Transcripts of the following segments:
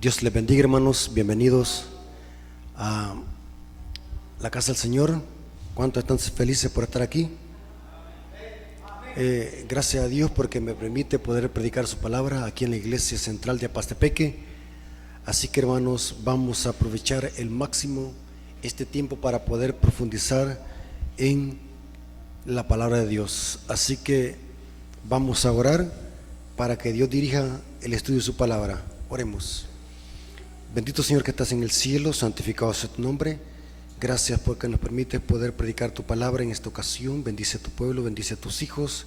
Dios les bendiga, hermanos. Bienvenidos a la casa del Señor. ¿Cuántos están felices por estar aquí? Gracias a Dios porque me permite poder predicar su palabra aquí en la iglesia central de Apastepeque. Así que, hermanos, vamos a aprovechar el máximo este tiempo para poder profundizar en la palabra de Dios. Así que vamos a orar para que Dios dirija el estudio de su palabra. Oremos. Bendito Señor que estás en el cielo, santificado sea tu nombre. Gracias porque nos permites poder predicar tu palabra en esta ocasión. Bendice a tu pueblo, bendice a tus hijos.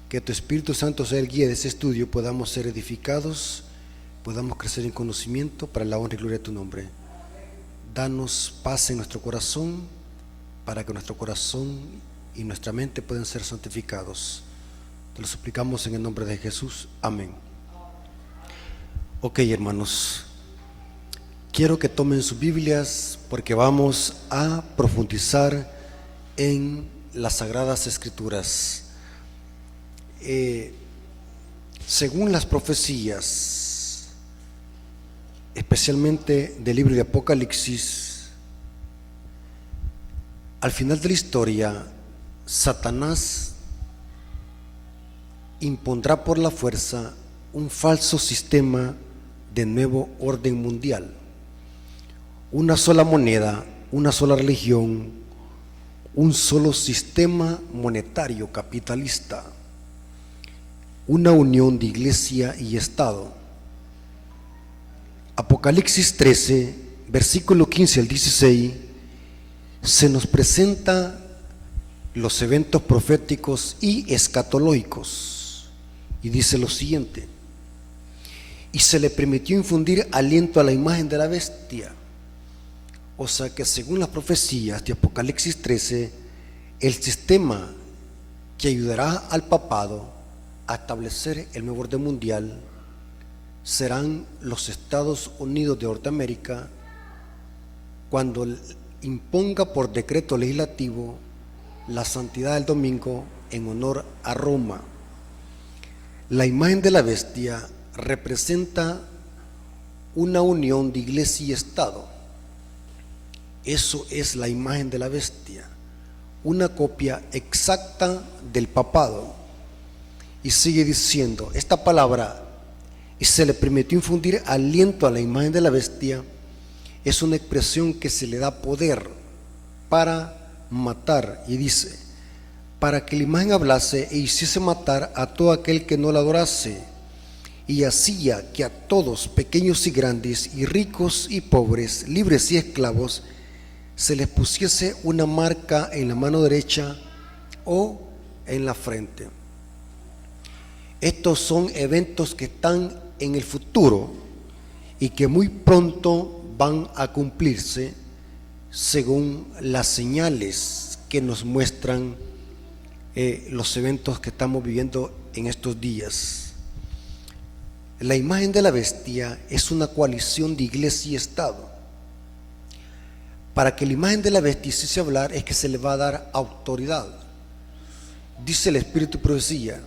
Que tu Espíritu Santo sea el guía de este estudio, podamos ser edificados, podamos crecer en conocimiento para la honra y gloria de tu nombre. Danos paz en nuestro corazón, para que nuestro corazón y nuestra mente puedan ser santificados. Te lo suplicamos en el nombre de Jesús. Amén. Ok, hermanos, quiero que tomen sus Biblias porque vamos a profundizar en las Sagradas Escrituras. Según las profecías, especialmente del libro de Apocalipsis, al final de la historia, Satanás impondrá por la fuerza un falso sistema de nuevo orden mundial. Una sola moneda, una sola religión, un solo sistema monetario capitalista, una unión de iglesia y Estado. Apocalipsis 13, versículo 15 al 16, se nos presenta los eventos proféticos y escatológicos, y dice lo siguiente: y se le permitió infundir aliento a la imagen de la bestia. O sea que según las profecías de Apocalipsis 13, el sistema que ayudará al papado a establecer el nuevo orden mundial serán los Estados Unidos de Norteamérica, cuando imponga por decreto legislativo la santidad del domingo en honor a Roma. La imagen de la bestia representa una unión de iglesia y Estado. Eso es la imagen de la bestia, una copia exacta del papado. Y sigue diciendo esta palabra: y se le permitió infundir aliento a la imagen de la bestia. Es una expresión que se le da poder para matar, y dice: para que la imagen hablase e hiciese matar a todo aquel que no la adorase, y hacía que a todos, pequeños y grandes, y ricos y pobres, libres y esclavos, se les pusiese una marca en la mano derecha o en la frente. Estos son eventos que están en el futuro y que muy pronto van a cumplirse según las señales que nos muestran los eventos que estamos viviendo en estos días. La imagen de la bestia es una coalición de iglesia y Estado. Para que la imagen de la bestia hiciese hablar, es que se le va a dar autoridad. Dice el Espíritu de Profecía: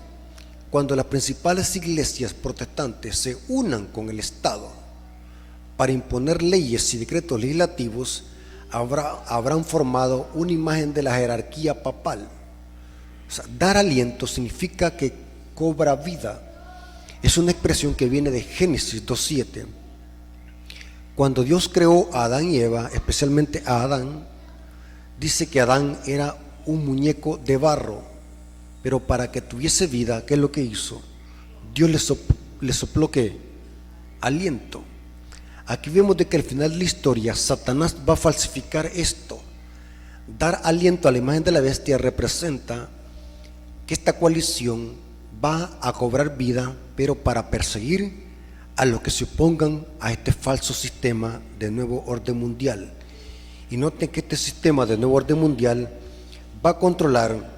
cuando las principales iglesias protestantes se unan con el Estado para imponer leyes y decretos legislativos, habrán formado una imagen de la jerarquía papal. O sea, dar aliento significa que cobra vida. Es una expresión que viene de Génesis 2:7. Cuando Dios creó a Adán y Eva, especialmente a Adán, dice que Adán era un muñeco de barro, pero para que tuviese vida, ¿qué es lo que hizo? Dios le sopló ¿qué? Aliento. Aquí vemos de que al final de la historia Satanás va a falsificar esto. Dar aliento a la imagen de la bestia representa que esta coalición va a cobrar vida, pero para perseguir a los que se opongan a este falso sistema de nuevo orden mundial. Y noten que este sistema de nuevo orden mundial va a controlar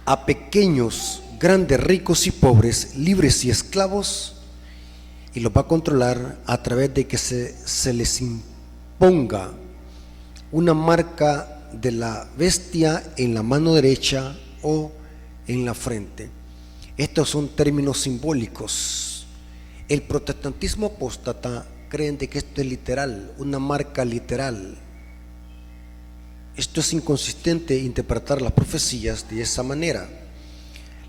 a pequeños, grandes, ricos y pobres, libres y esclavos, y los va a controlar a través de que se les imponga una marca de la bestia en la mano derecha o en la frente. Estos son términos simbólicos. El protestantismo apóstata creen de que esto es literal, una marca literal. Esto es inconsistente interpretar las profecías de esa manera.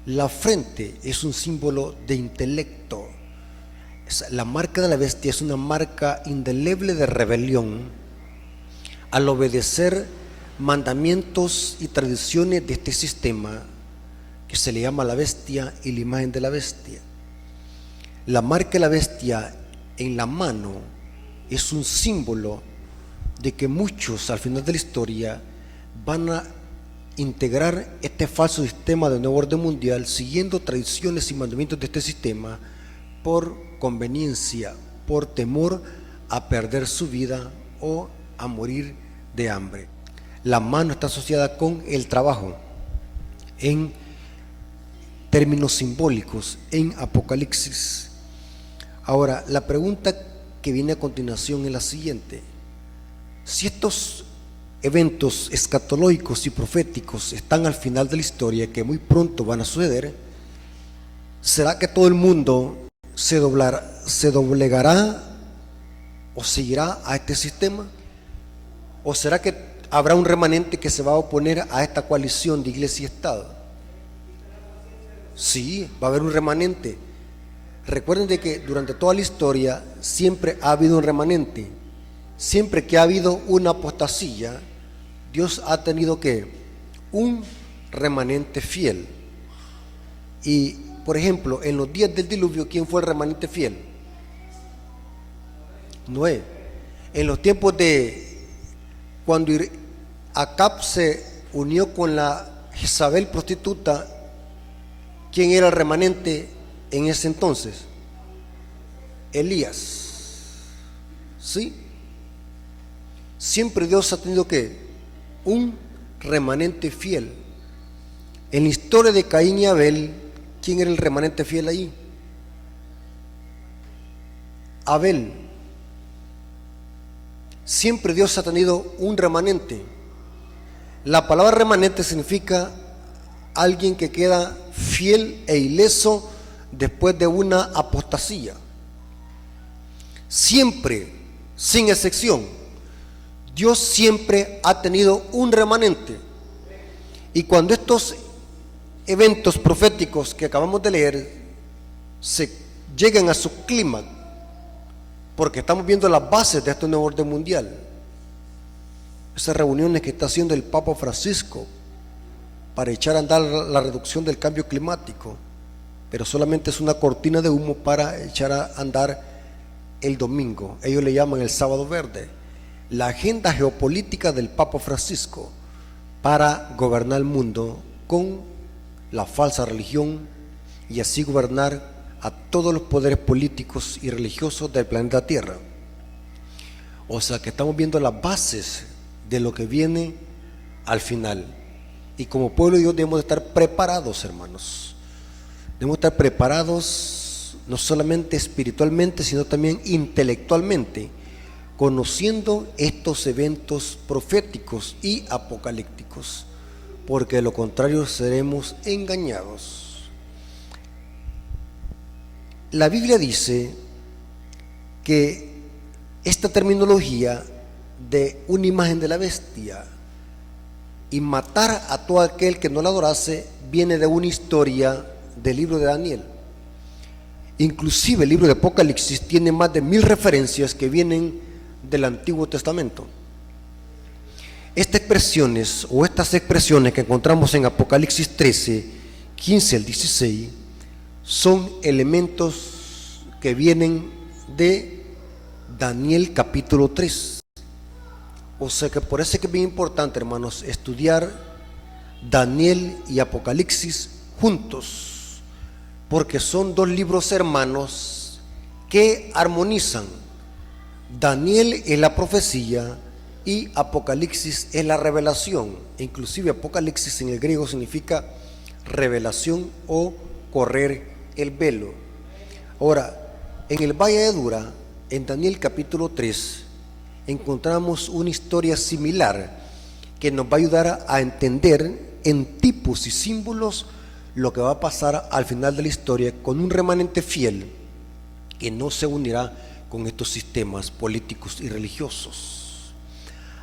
La frente es un símbolo de intelecto. La marca de la bestia es una marca indeleble de rebelión al obedecer mandamientos y tradiciones de este sistema que se le llama la bestia y la imagen de la bestia. La marca de la bestia en la mano es un símbolo de que muchos al final de la historia van a integrar este falso sistema de nuevo orden mundial siguiendo tradiciones y mandamientos de este sistema por conveniencia, por temor a perder su vida o a morir de hambre. La mano está asociada con el trabajo en términos simbólicos en Apocalipsis. Ahora, la pregunta que viene a continuación es la siguiente: si estos eventos escatológicos y proféticos están al final de la historia, que muy pronto van a suceder, ¿será que todo el mundo se doblegará o seguirá a este sistema? ¿O será que habrá un remanente que se va a oponer a esta coalición de iglesia y Estado? Sí, va a haber un remanente. Recuerden de que durante toda la historia siempre ha habido un remanente. Siempre que ha habido una apostasía, Dios ha tenido que un remanente fiel. Y por ejemplo, en los días del diluvio, ¿quién fue el remanente fiel? Noé. En los tiempos de cuando Acab se unió con la Jezabel prostituta, ¿quién era el remanente en ese entonces? Elías. ¿Sí? Siempre Dios ha tenido que un remanente fiel. En la historia de Caín y Abel, ¿quién era el remanente fiel ahí? Abel. Siempre Dios ha tenido un remanente. La palabra remanente significa alguien que queda fiel e ileso después de una apostasía. Siempre, sin excepción, Dios siempre ha tenido un remanente. Y cuando estos eventos proféticos que acabamos de leer se llegan a su clímax, porque estamos viendo las bases de este nuevo orden mundial, esas reuniones que está haciendo el Papa Francisco para echar a andar la reducción del cambio climático, pero solamente es una cortina de humo para echar a andar el domingo. Ellos le llaman el sábado verde. La agenda geopolítica del Papa Francisco para gobernar el mundo con la falsa religión y así gobernar a todos los poderes políticos y religiosos del planeta Tierra. O sea que estamos viendo las bases de lo que viene al final. Y como pueblo de Dios debemos de estar preparados, hermanos. Debemos estar preparados no solamente espiritualmente, sino también intelectualmente, conociendo estos eventos proféticos y apocalípticos, porque de lo contrario seremos engañados. La Biblia dice que esta terminología de una imagen de la bestia y matar a todo aquel que no la adorase viene de una historia del libro de Daniel. Inclusive el libro de Apocalipsis tiene más de 1000 referencias que vienen del Antiguo Testamento. Estas expresiones que encontramos en Apocalipsis 13, 15 al 16 son elementos que vienen de Daniel capítulo 3. O sea que por eso es que es bien importante, hermanos, estudiar Daniel y Apocalipsis juntos, porque son dos libros hermanos que armonizan. Daniel es la profecía y Apocalipsis es la revelación. Inclusive Apocalipsis en el griego significa revelación o correr el velo. Ahora, en el Valle de Dura, en Daniel capítulo 3, encontramos una historia similar que nos va a ayudar a entender en tipos y símbolos lo que va a pasar al final de la historia con un remanente fiel que no se unirá con estos sistemas políticos y religiosos.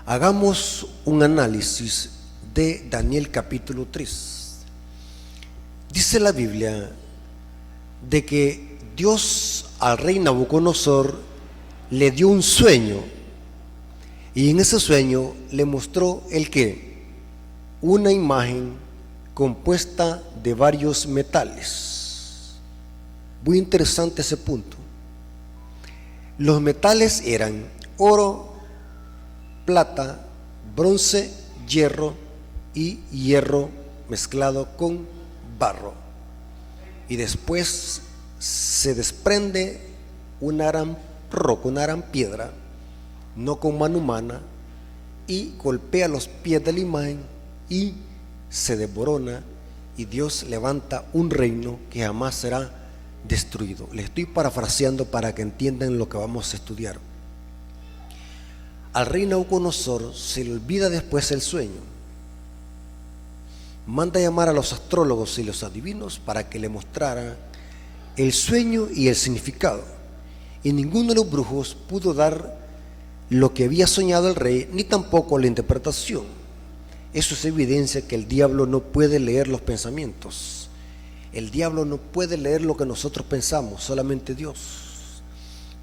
Hagamos un análisis de Daniel capítulo 3. Dice la Biblia de que Dios al rey Nabucodonosor le dio un sueño, y en ese sueño le mostró el que una imagen compuesta de varios metales. Muy interesante ese punto. Los metales eran oro, plata, bronce, hierro y hierro mezclado con barro. Y después se desprende una gran roca, una gran piedra, no con mano humana, y golpea los pies de la imagen y se desborona, y Dios levanta un reino que jamás será destruido. Le estoy parafraseando para que entiendan lo que vamos a estudiar. Al rey Nabucodonosor se le olvida después el sueño. Manda llamar a los astrólogos y los adivinos para que le mostraran el sueño y el significado. Y ninguno de los brujos pudo dar lo que había soñado el rey, ni tampoco la interpretación. Eso es evidencia que el diablo no puede leer los pensamientos. El diablo no puede leer lo que nosotros pensamos, solamente Dios.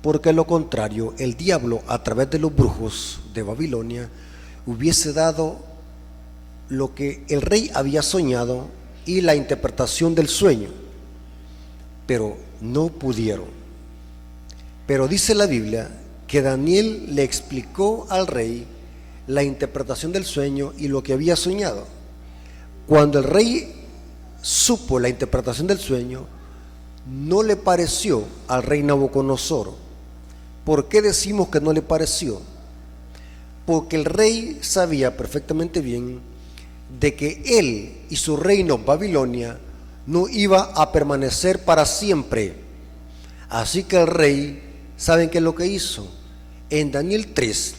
Porque a lo contrario, el diablo a través de los brujos de Babilonia hubiese dado lo que el rey había soñado y la interpretación del sueño, pero no pudieron. Pero dice la Biblia que Daniel le explicó al rey la interpretación del sueño y lo que había soñado. Cuando el rey supo la interpretación del sueño, no le pareció al rey Nabucodonosor. ¿Por qué decimos que no le pareció? Porque el rey sabía perfectamente bien de que él y su reino Babilonia no iba a permanecer para siempre. Así que el rey, ¿saben qué es lo que hizo? En Daniel 3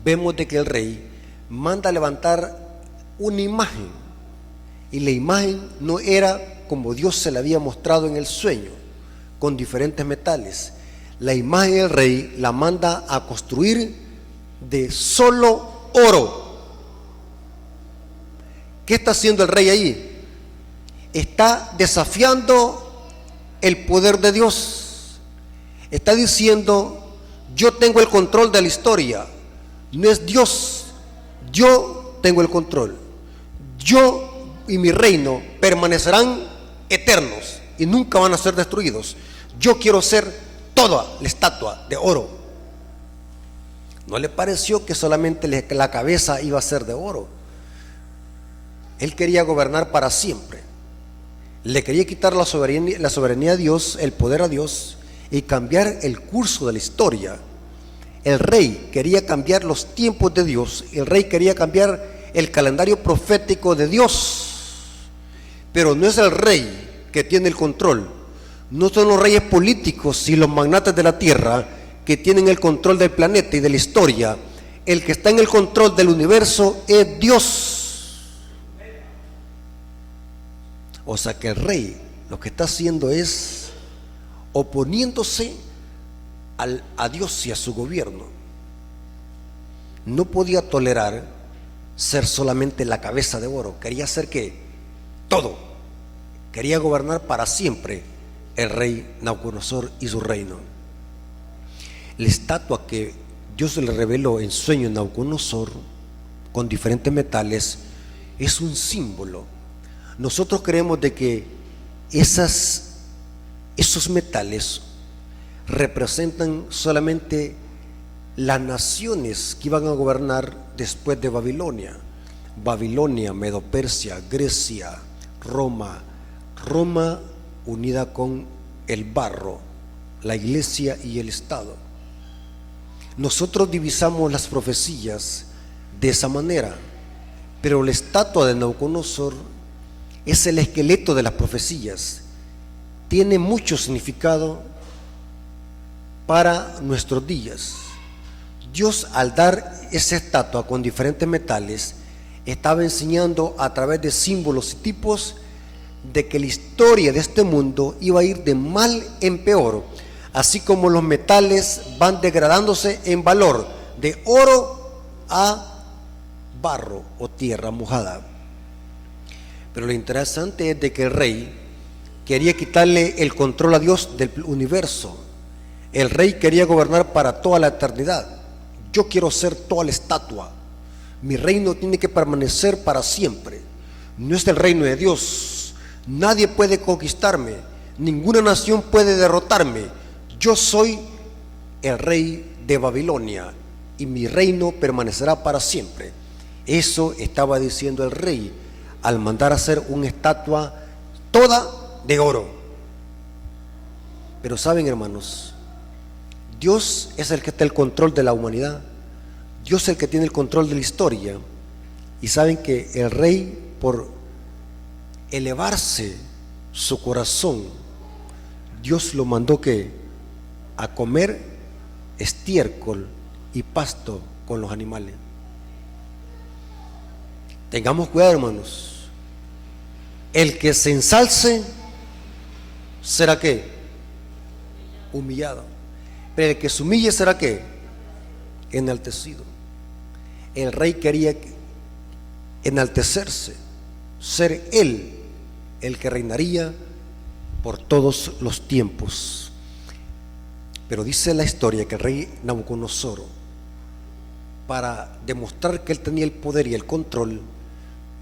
vemos de que el rey manda a levantar una imagen, y la imagen no era como Dios se la había mostrado en el sueño, con diferentes metales. La imagen del rey la manda a construir de solo oro. ¿Qué está haciendo el rey ahí? Está desafiando el poder de Dios. Está diciendo: yo tengo el control de la historia, no es Dios. Yo tengo el control. Yo y mi reino permanecerán eternos y nunca van a ser destruidos. Yo quiero ser toda la estatua de oro. No le pareció que solamente la cabeza iba a ser de oro. Él quería gobernar para siempre. Le quería quitar la soberanía a Dios, el poder a Dios, y cambiar el curso de la historia. El rey quería cambiar los tiempos de Dios. El rey quería cambiar el calendario profético de Dios. Pero no es el rey que tiene el control. No son los reyes políticos y los magnates de la tierra que tienen el control del planeta y de la historia. El que está en el control del universo es Dios. O sea que el rey lo que está haciendo es oponiéndose a Dios y a su gobierno. No podía tolerar ser solamente la cabeza de oro. Quería ser que todo. Quería gobernar para siempre el rey Nabucodonosor y su reino. La estatua que Dios le reveló en sueño a Nabucodonosor con diferentes metales es un símbolo. Nosotros creemos de que esos metales representan solamente las naciones que iban a gobernar después de Babilonia. Babilonia, Medo-Persia, Grecia, Roma unida con el barro, la iglesia y el Estado. Nosotros divisamos las profecías de esa manera, pero la estatua de Nabucodonosor es el esqueleto de las profecías. Tiene mucho significado para nuestros días. Dios, al dar esa estatua con diferentes metales, estaba enseñando a través de símbolos y tipos de que la historia de este mundo iba a ir de mal en peor, así como los metales van degradándose en valor, de oro a barro o tierra mojada. Pero lo interesante es de que el rey quería quitarle el control a Dios del universo. El rey quería gobernar para toda la eternidad. Yo quiero ser toda la estatua. Mi reino tiene que permanecer para siempre. No es el reino de Dios. Nadie puede conquistarme. Ninguna nación puede derrotarme. Yo soy el rey de Babilonia y mi reino permanecerá para siempre. Eso estaba diciendo el rey al mandar a hacer una estatua toda de oro. Pero saben, hermanos, Dios es el que está en el control de la humanidad. Dios es el que tiene el control de la historia. Y saben que el rey, por elevarse su corazón, Dios lo mandó que a comer estiércol y pasto con los animales. Tengamos cuidado, hermanos. El que se ensalce será ¿qué? Humillado. Pero el que se humille será ¿qué? Enaltecido. El rey quería enaltecerse, ser él el que reinaría por todos los tiempos. Pero dice la historia que el rey Nabucodonosor, para demostrar que él tenía el poder y el control,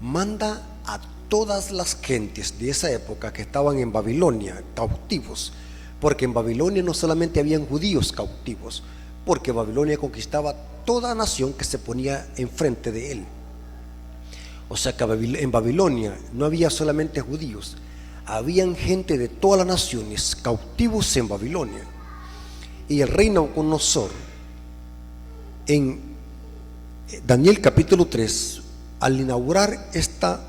manda a todas las gentes de esa época que estaban en Babilonia cautivos, porque en Babilonia no solamente habían judíos cautivos, porque Babilonia conquistaba toda nación que se ponía enfrente de él. O sea que en Babilonia no había solamente judíos, habían gente de todas las naciones cautivos en Babilonia. Y el rey Nabucodonosor, en Daniel capítulo 3, al inaugurar esta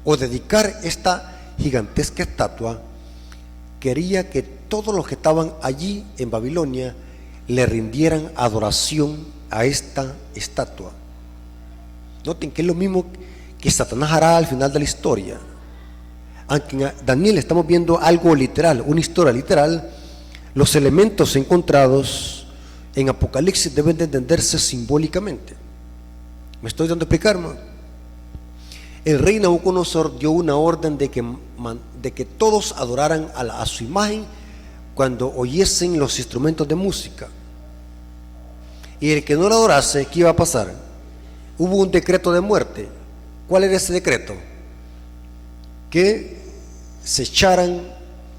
o dedicar esta gigantesca estatua, quería que todos los que estaban allí en Babilonia le rindieran adoración a esta estatua. Noten que es lo mismo que Satanás hará al final de la historia. Aunque en Daniel estamos viendo algo literal, una historia literal, los elementos encontrados en Apocalipsis deben de entenderse simbólicamente. ¿Me estoy dando a explicar, hermano? El rey Nabucodonosor dio una orden de que todos adoraran a su imagen cuando oyesen los instrumentos de música. Y el que no la adorase, ¿qué iba a pasar? Hubo un decreto de muerte. ¿Cuál era ese decreto? Que se echaran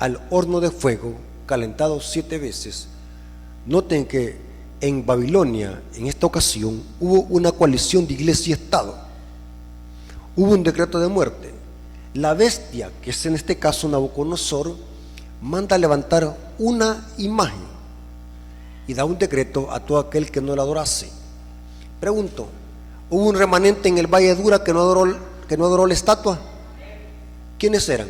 al horno de fuego calentado 7 veces. Noten que en Babilonia, en esta ocasión, hubo una coalición de iglesia y Estado. Hubo un decreto de muerte. La bestia, que es en este caso Nabucodonosor, manda a levantar una imagen y da un decreto a todo aquel que no la adorase. Pregunto, ¿hubo un remanente en el Valle de Dura que no adoró la estatua? ¿Quiénes eran?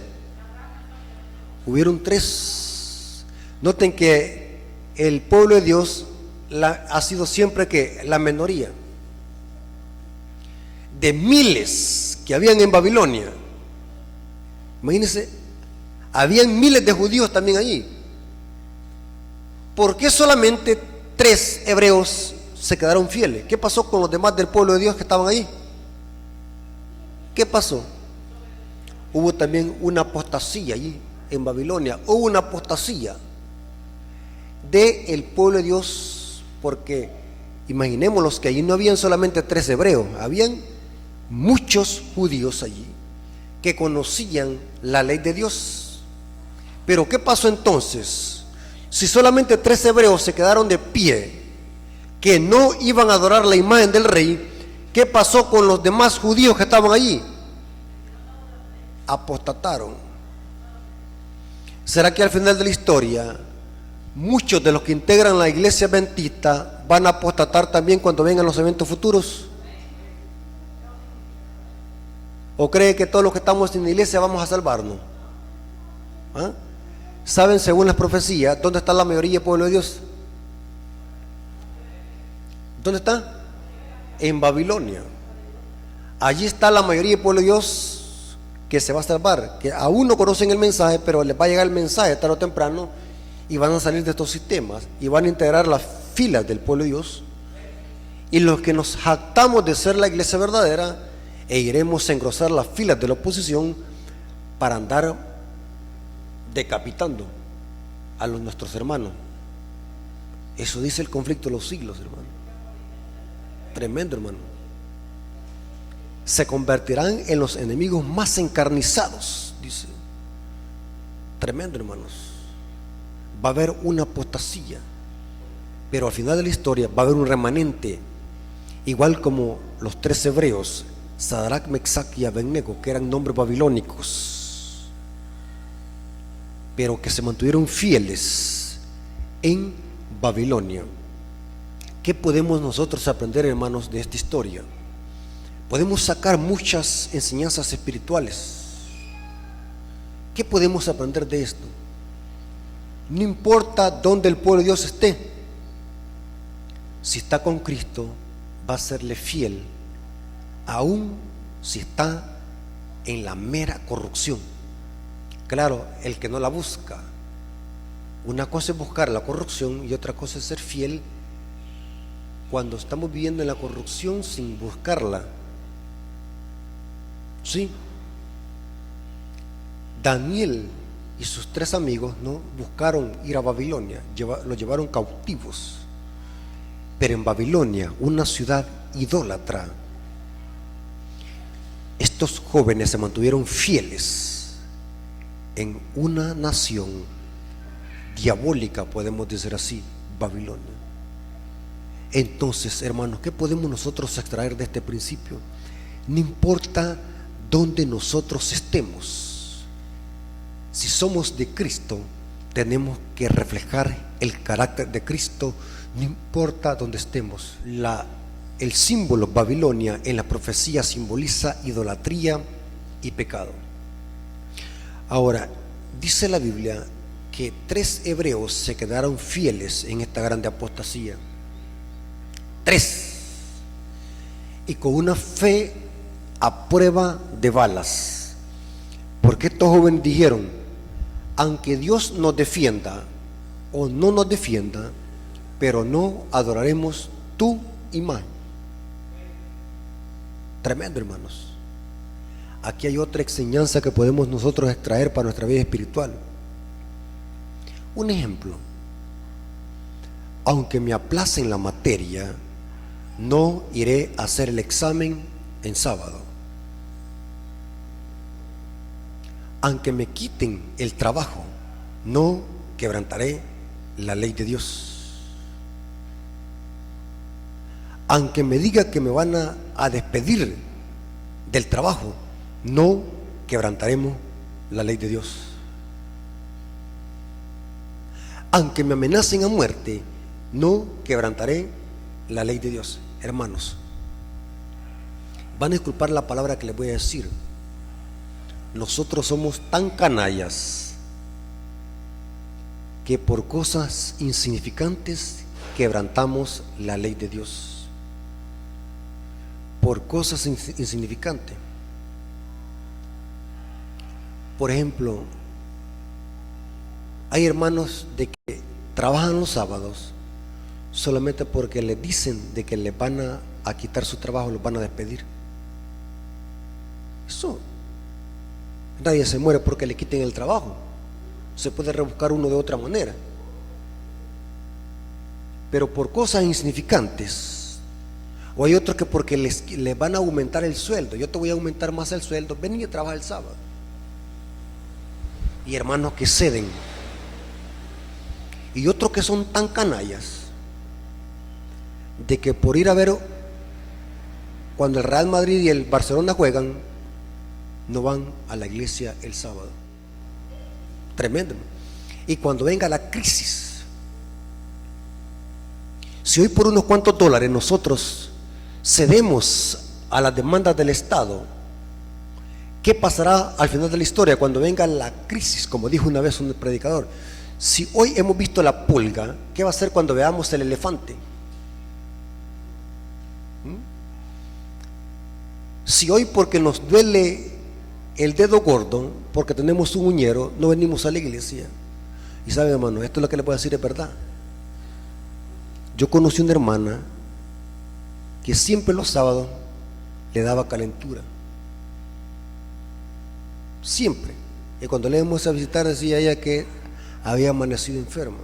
Hubieron 3. Noten que el pueblo de Dios ha sido siempre que la minoría. De miles que habían en Babilonia, imagínense, habían miles de judíos también allí. ¿Por qué solamente 3 hebreos se quedaron fieles? ¿Qué pasó con los demás del pueblo de Dios que estaban allí? ¿Qué pasó? Hubo también una apostasía allí en Babilonia. Hubo una apostasía del pueblo de Dios, porque imaginémonos que allí no habían solamente 3 hebreos, habían muchos judíos allí que conocían la ley de Dios. Pero ¿qué pasó entonces? Si solamente 3 hebreos se quedaron de pie, que no iban a adorar la imagen del rey, ¿qué pasó con los demás judíos que estaban allí? Apostataron. ¿Será que al final de la historia muchos de los que integran la iglesia adventista van a apostatar también cuando vengan los eventos futuros? ¿O cree que todos los que estamos en la iglesia vamos a salvarnos? ¿Ah? ¿Saben, según las profecías, dónde está la mayoría del pueblo de Dios? ¿Dónde está? En Babilonia. Allí está la mayoría del pueblo de Dios que se va a salvar, que aún no conocen el mensaje, pero les va a llegar el mensaje tarde o temprano, y van a salir de estos sistemas y van a integrar las filas del pueblo de Dios, y los que nos jactamos de ser la iglesia verdadera, e iremos a engrosar las filas de la oposición para andar decapitando a nuestros hermanos. Eso dice el conflicto de los siglos, hermano. Tremendo, hermano. Se convertirán en los enemigos más encarnizados, dice. Tremendo, hermanos. Va a haber una apostasía, pero al final de la historia va a haber un remanente, igual como los 3 hebreos, Sadrach, Mesach y Abednego, que eran nombres babilónicos, pero que se mantuvieron fieles en Babilonia. ¿Qué podemos nosotros aprender, hermanos, de esta historia? Podemos sacar muchas enseñanzas espirituales. ¿Qué podemos aprender de esto? No importa dónde el pueblo de Dios esté, si está con Cristo, va a serle fiel, aun si está en la mera corrupción. Claro, el que no la busca. Una cosa es buscar la corrupción y otra cosa es ser fiel cuando estamos viviendo en la corrupción sin buscarla. Sí. Daniel y sus 3 amigos no buscaron ir a Babilonia, los llevaron cautivos. Pero en Babilonia, una ciudad idólatra, estos jóvenes se mantuvieron fieles en una nación diabólica, podemos decir así, Babilonia. Entonces, hermanos, ¿qué podemos nosotros extraer de este principio? No importa dónde nosotros estemos, si somos de Cristo, tenemos que reflejar el carácter de Cristo, no importa dónde estemos. El símbolo Babilonia en la profecía simboliza idolatría y pecado. Ahora, dice la Biblia que 3 hebreos se quedaron fieles en esta grande apostasía. 3. Y con una fe a prueba de balas. Porque estos jóvenes dijeron: aunque Dios nos defienda o no nos defienda, pero no adoraremos tu imagen. Tremendo, hermanos. Aquí hay otra enseñanza que podemos nosotros extraer para nuestra vida espiritual. Un ejemplo: aunque me aplacen la materia, no iré a hacer el examen en sábado. Aunque me quiten el trabajo, no quebrantaré la ley de Dios. Aunque me diga que me van a despedir del trabajo, no quebrantaremos la ley de Dios. Aunque me amenacen a muerte, no quebrantaré la ley de Dios. Hermanos, van a disculpar la palabra que les voy a decir. Nosotros somos tan canallas que por cosas insignificantes quebrantamos la ley de Dios. Por cosas insignificantes. Por ejemplo, hay hermanos de que trabajan los sábados solamente porque les dicen de que les van a quitar su trabajo, los van a despedir. Eso, nadie se muere porque le quiten el trabajo. Se puede rebuscar uno de otra manera. Pero por cosas insignificantes. O hay otros que porque les van a aumentar el sueldo. Yo te voy a aumentar más el sueldo, ven y trabaja el sábado. Y hermanos que ceden. Y otros que son tan canallas de que por ir a ver cuando el Real Madrid y el Barcelona juegan, no van a la iglesia el sábado. Tremendo. Y cuando venga la crisis, si hoy por unos cuantos dólares nosotros cedemos a las demandas del Estado, ¿qué pasará al final de la historia cuando venga la crisis? Como dijo una vez un predicador, si hoy hemos visto la pulga, ¿qué va a ser cuando veamos el elefante? Si hoy, porque nos duele el dedo gordo, porque tenemos un uñero, no venimos a la iglesia, Y sabe, hermano, esto es lo que le puedo decir, es verdad. Yo conocí una hermana que siempre los sábados le daba calentura. Siempre. Y cuando le íbamos a visitar decía ella que había amanecido enferma.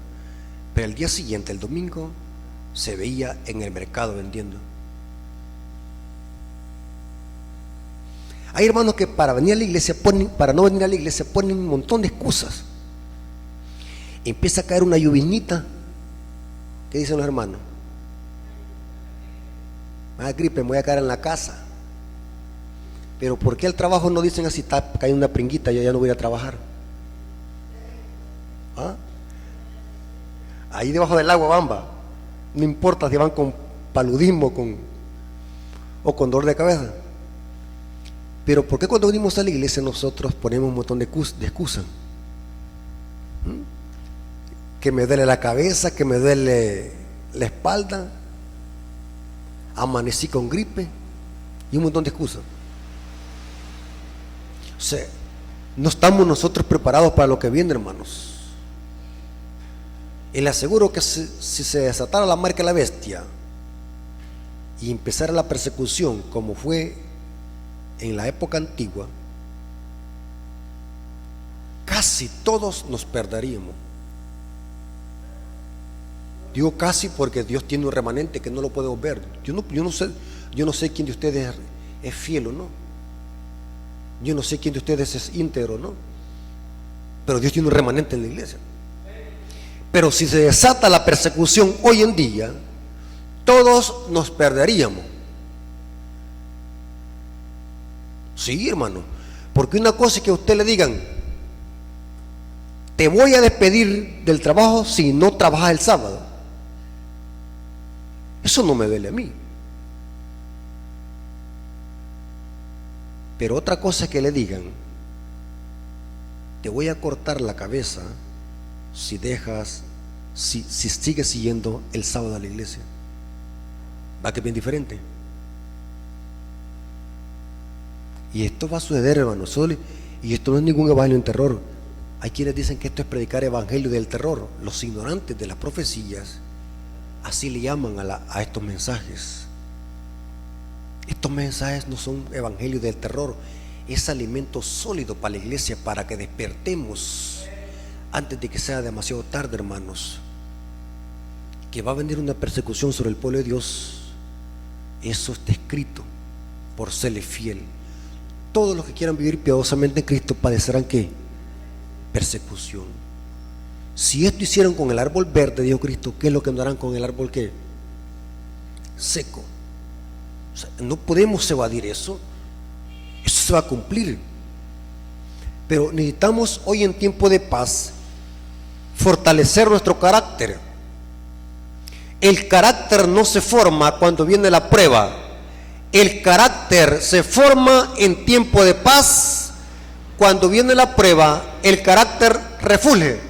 Pero el día siguiente, el domingo, se veía en el mercado vendiendo. Hay hermanos que para venir a la iglesia para no venir a la iglesia ponen un montón de excusas. Empieza a caer una lluvinita. ¿Qué dicen los hermanos? Gripe, me voy a quedar en la casa. Pero ¿por qué al trabajo no dicen así? Está cayendo una pringuita, yo ya no voy a trabajar? ¿Ah? Ahí debajo del agua bamba. No importa si van con paludismo o con dolor de cabeza. Pero ¿por qué cuando venimos a la iglesia nosotros ponemos un montón de excusas? Que me duele la cabeza, que me duele la espalda, amanecí con gripe y un montón de excusas. O sea, no estamos nosotros preparados para lo que viene, hermanos. Y le aseguro que si se desatara la marca de la bestia y empezara la persecución como fue en la época antigua, casi todos nos perderíamos. Digo casi porque Dios tiene un remanente que no lo podemos ver. Yo no sé quién de ustedes es fiel o no. Yo no sé quién de ustedes es íntegro o no. Pero Dios tiene un remanente en la iglesia. Pero si se desata la persecución hoy en día, todos nos perderíamos. Sí, hermano. Porque una cosa es que a usted le digan: te voy a despedir del trabajo si no trabajas el sábado. Eso no me duele a mí. Pero otra cosa es que le digan: te voy a cortar la cabeza si sigues siguiendo el sábado a la iglesia. Va que es bien diferente. Y esto va a suceder, hermano. Y esto no es ningún evangelio en terror. Hay quienes dicen que esto es predicar evangelio del terror. Los ignorantes de las profecías así le llaman a estos mensajes. Estos mensajes no son evangelio del terror, es alimento sólido para la iglesia, para que despertemos antes de que sea demasiado tarde, hermanos. Que va a venir una persecución sobre el pueblo de Dios, eso está escrito por serle fiel. Todos los que quieran vivir piadosamente en Cristo padecerán ¿qué? Persecución. Si esto hicieron con el árbol verde, dijo Cristo, ¿qué es lo que no harán con el árbol qué? Seco. O sea, no podemos evadir eso. Eso se va a cumplir. Pero necesitamos hoy, en tiempo de paz, fortalecer nuestro carácter. El carácter no se forma cuando viene la prueba. El carácter se forma en tiempo de paz. Cuando viene la prueba, el carácter refulge.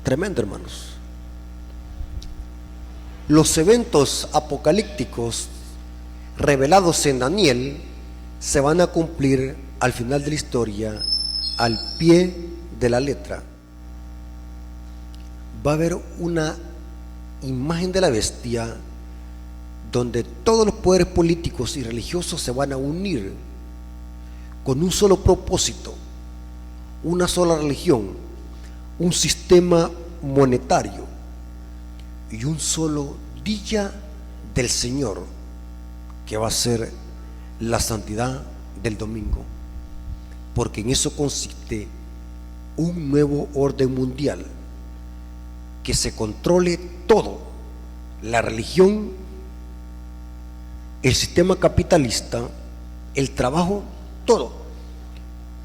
Tremendo, hermanos. Los eventos apocalípticos revelados en Daniel se van a cumplir al final de la historia, al pie de la letra. Va a haber una imagen de la bestia donde todos los poderes políticos y religiosos se van a unir con un solo propósito, una sola religión, un sistema monetario y un solo día del Señor, que va a ser la santidad del domingo, porque en eso consiste un nuevo orden mundial, que se controle todo, la religión, el sistema capitalista, el trabajo, todo,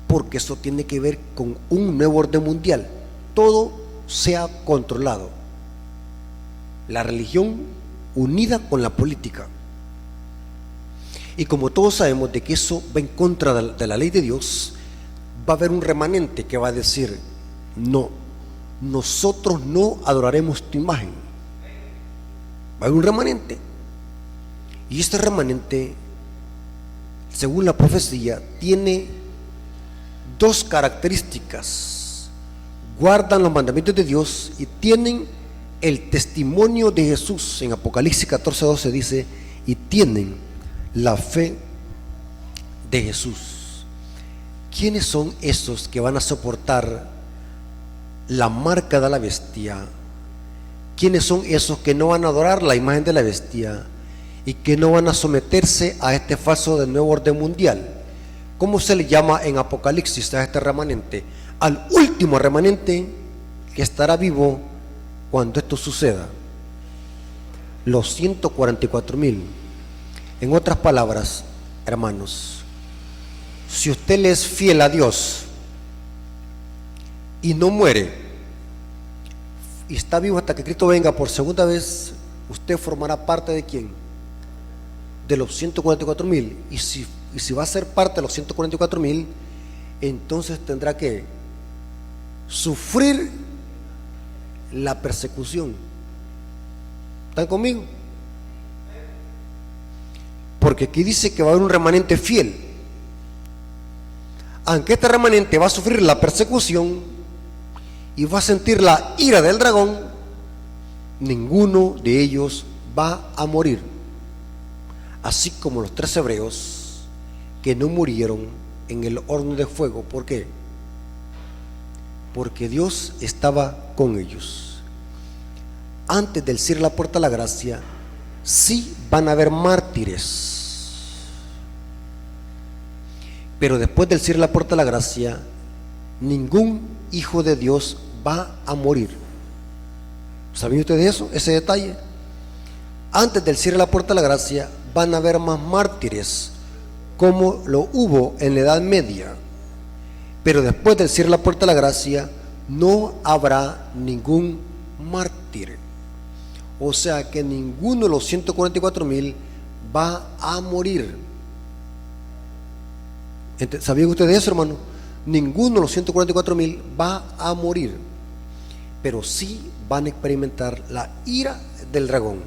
porque eso tiene que ver con un nuevo orden mundial. Todo sea controlado, la religión unida con la política. Y como todos sabemos de que eso va en contra de la ley de Dios, va a haber un remanente que va a decir: no, nosotros no adoraremos tu imagen. Va a haber un remanente. Y este remanente, según la profecía, tiene dos características: guardan los mandamientos de Dios y tienen el testimonio de Jesús. En Apocalipsis 14:12 dice: y tienen la fe de Jesús. ¿Quiénes son esos que van a soportar la marca de la bestia? ¿Quiénes son esos que no van a adorar la imagen de la bestia y que no van a someterse a este falso de nuevo orden mundial? ¿Cómo se le llama en Apocalipsis a este remanente? Al último remanente que estará vivo cuando esto suceda. Los 144,000. En otras palabras, hermanos, si usted le es fiel a Dios y no muere y está vivo hasta que Cristo venga por segunda vez, usted formará parte ¿de quién? De los 144,000. Y si va a ser parte de los 144,000, entonces tendrá que sufrir la persecución. ¿Están conmigo? Porque aquí dice que va a haber un remanente fiel. Aunque este remanente va a sufrir la persecución y va a sentir la ira del dragón, ninguno de ellos va a morir. Así como los 3 hebreos que no murieron en el horno de fuego. ¿Por qué? Porque Dios estaba con ellos. Antes del cierre de la puerta de la gracia, sí van a haber mártires. Pero después del cierre de la puerta de la gracia, ningún hijo de Dios va a morir. ¿Sabían ustedes eso? Ese detalle. Antes del cierre de la puerta de la gracia, van a haber más mártires, como lo hubo en la Edad Media. Pero después del cierre de la puerta de la gracia, no habrá ningún mártir. O sea que ninguno de los 144,000 va a morir. ¿Sabían ustedes eso, hermano? Ninguno de los 144,000 va a morir, pero sí van a experimentar la ira del dragón,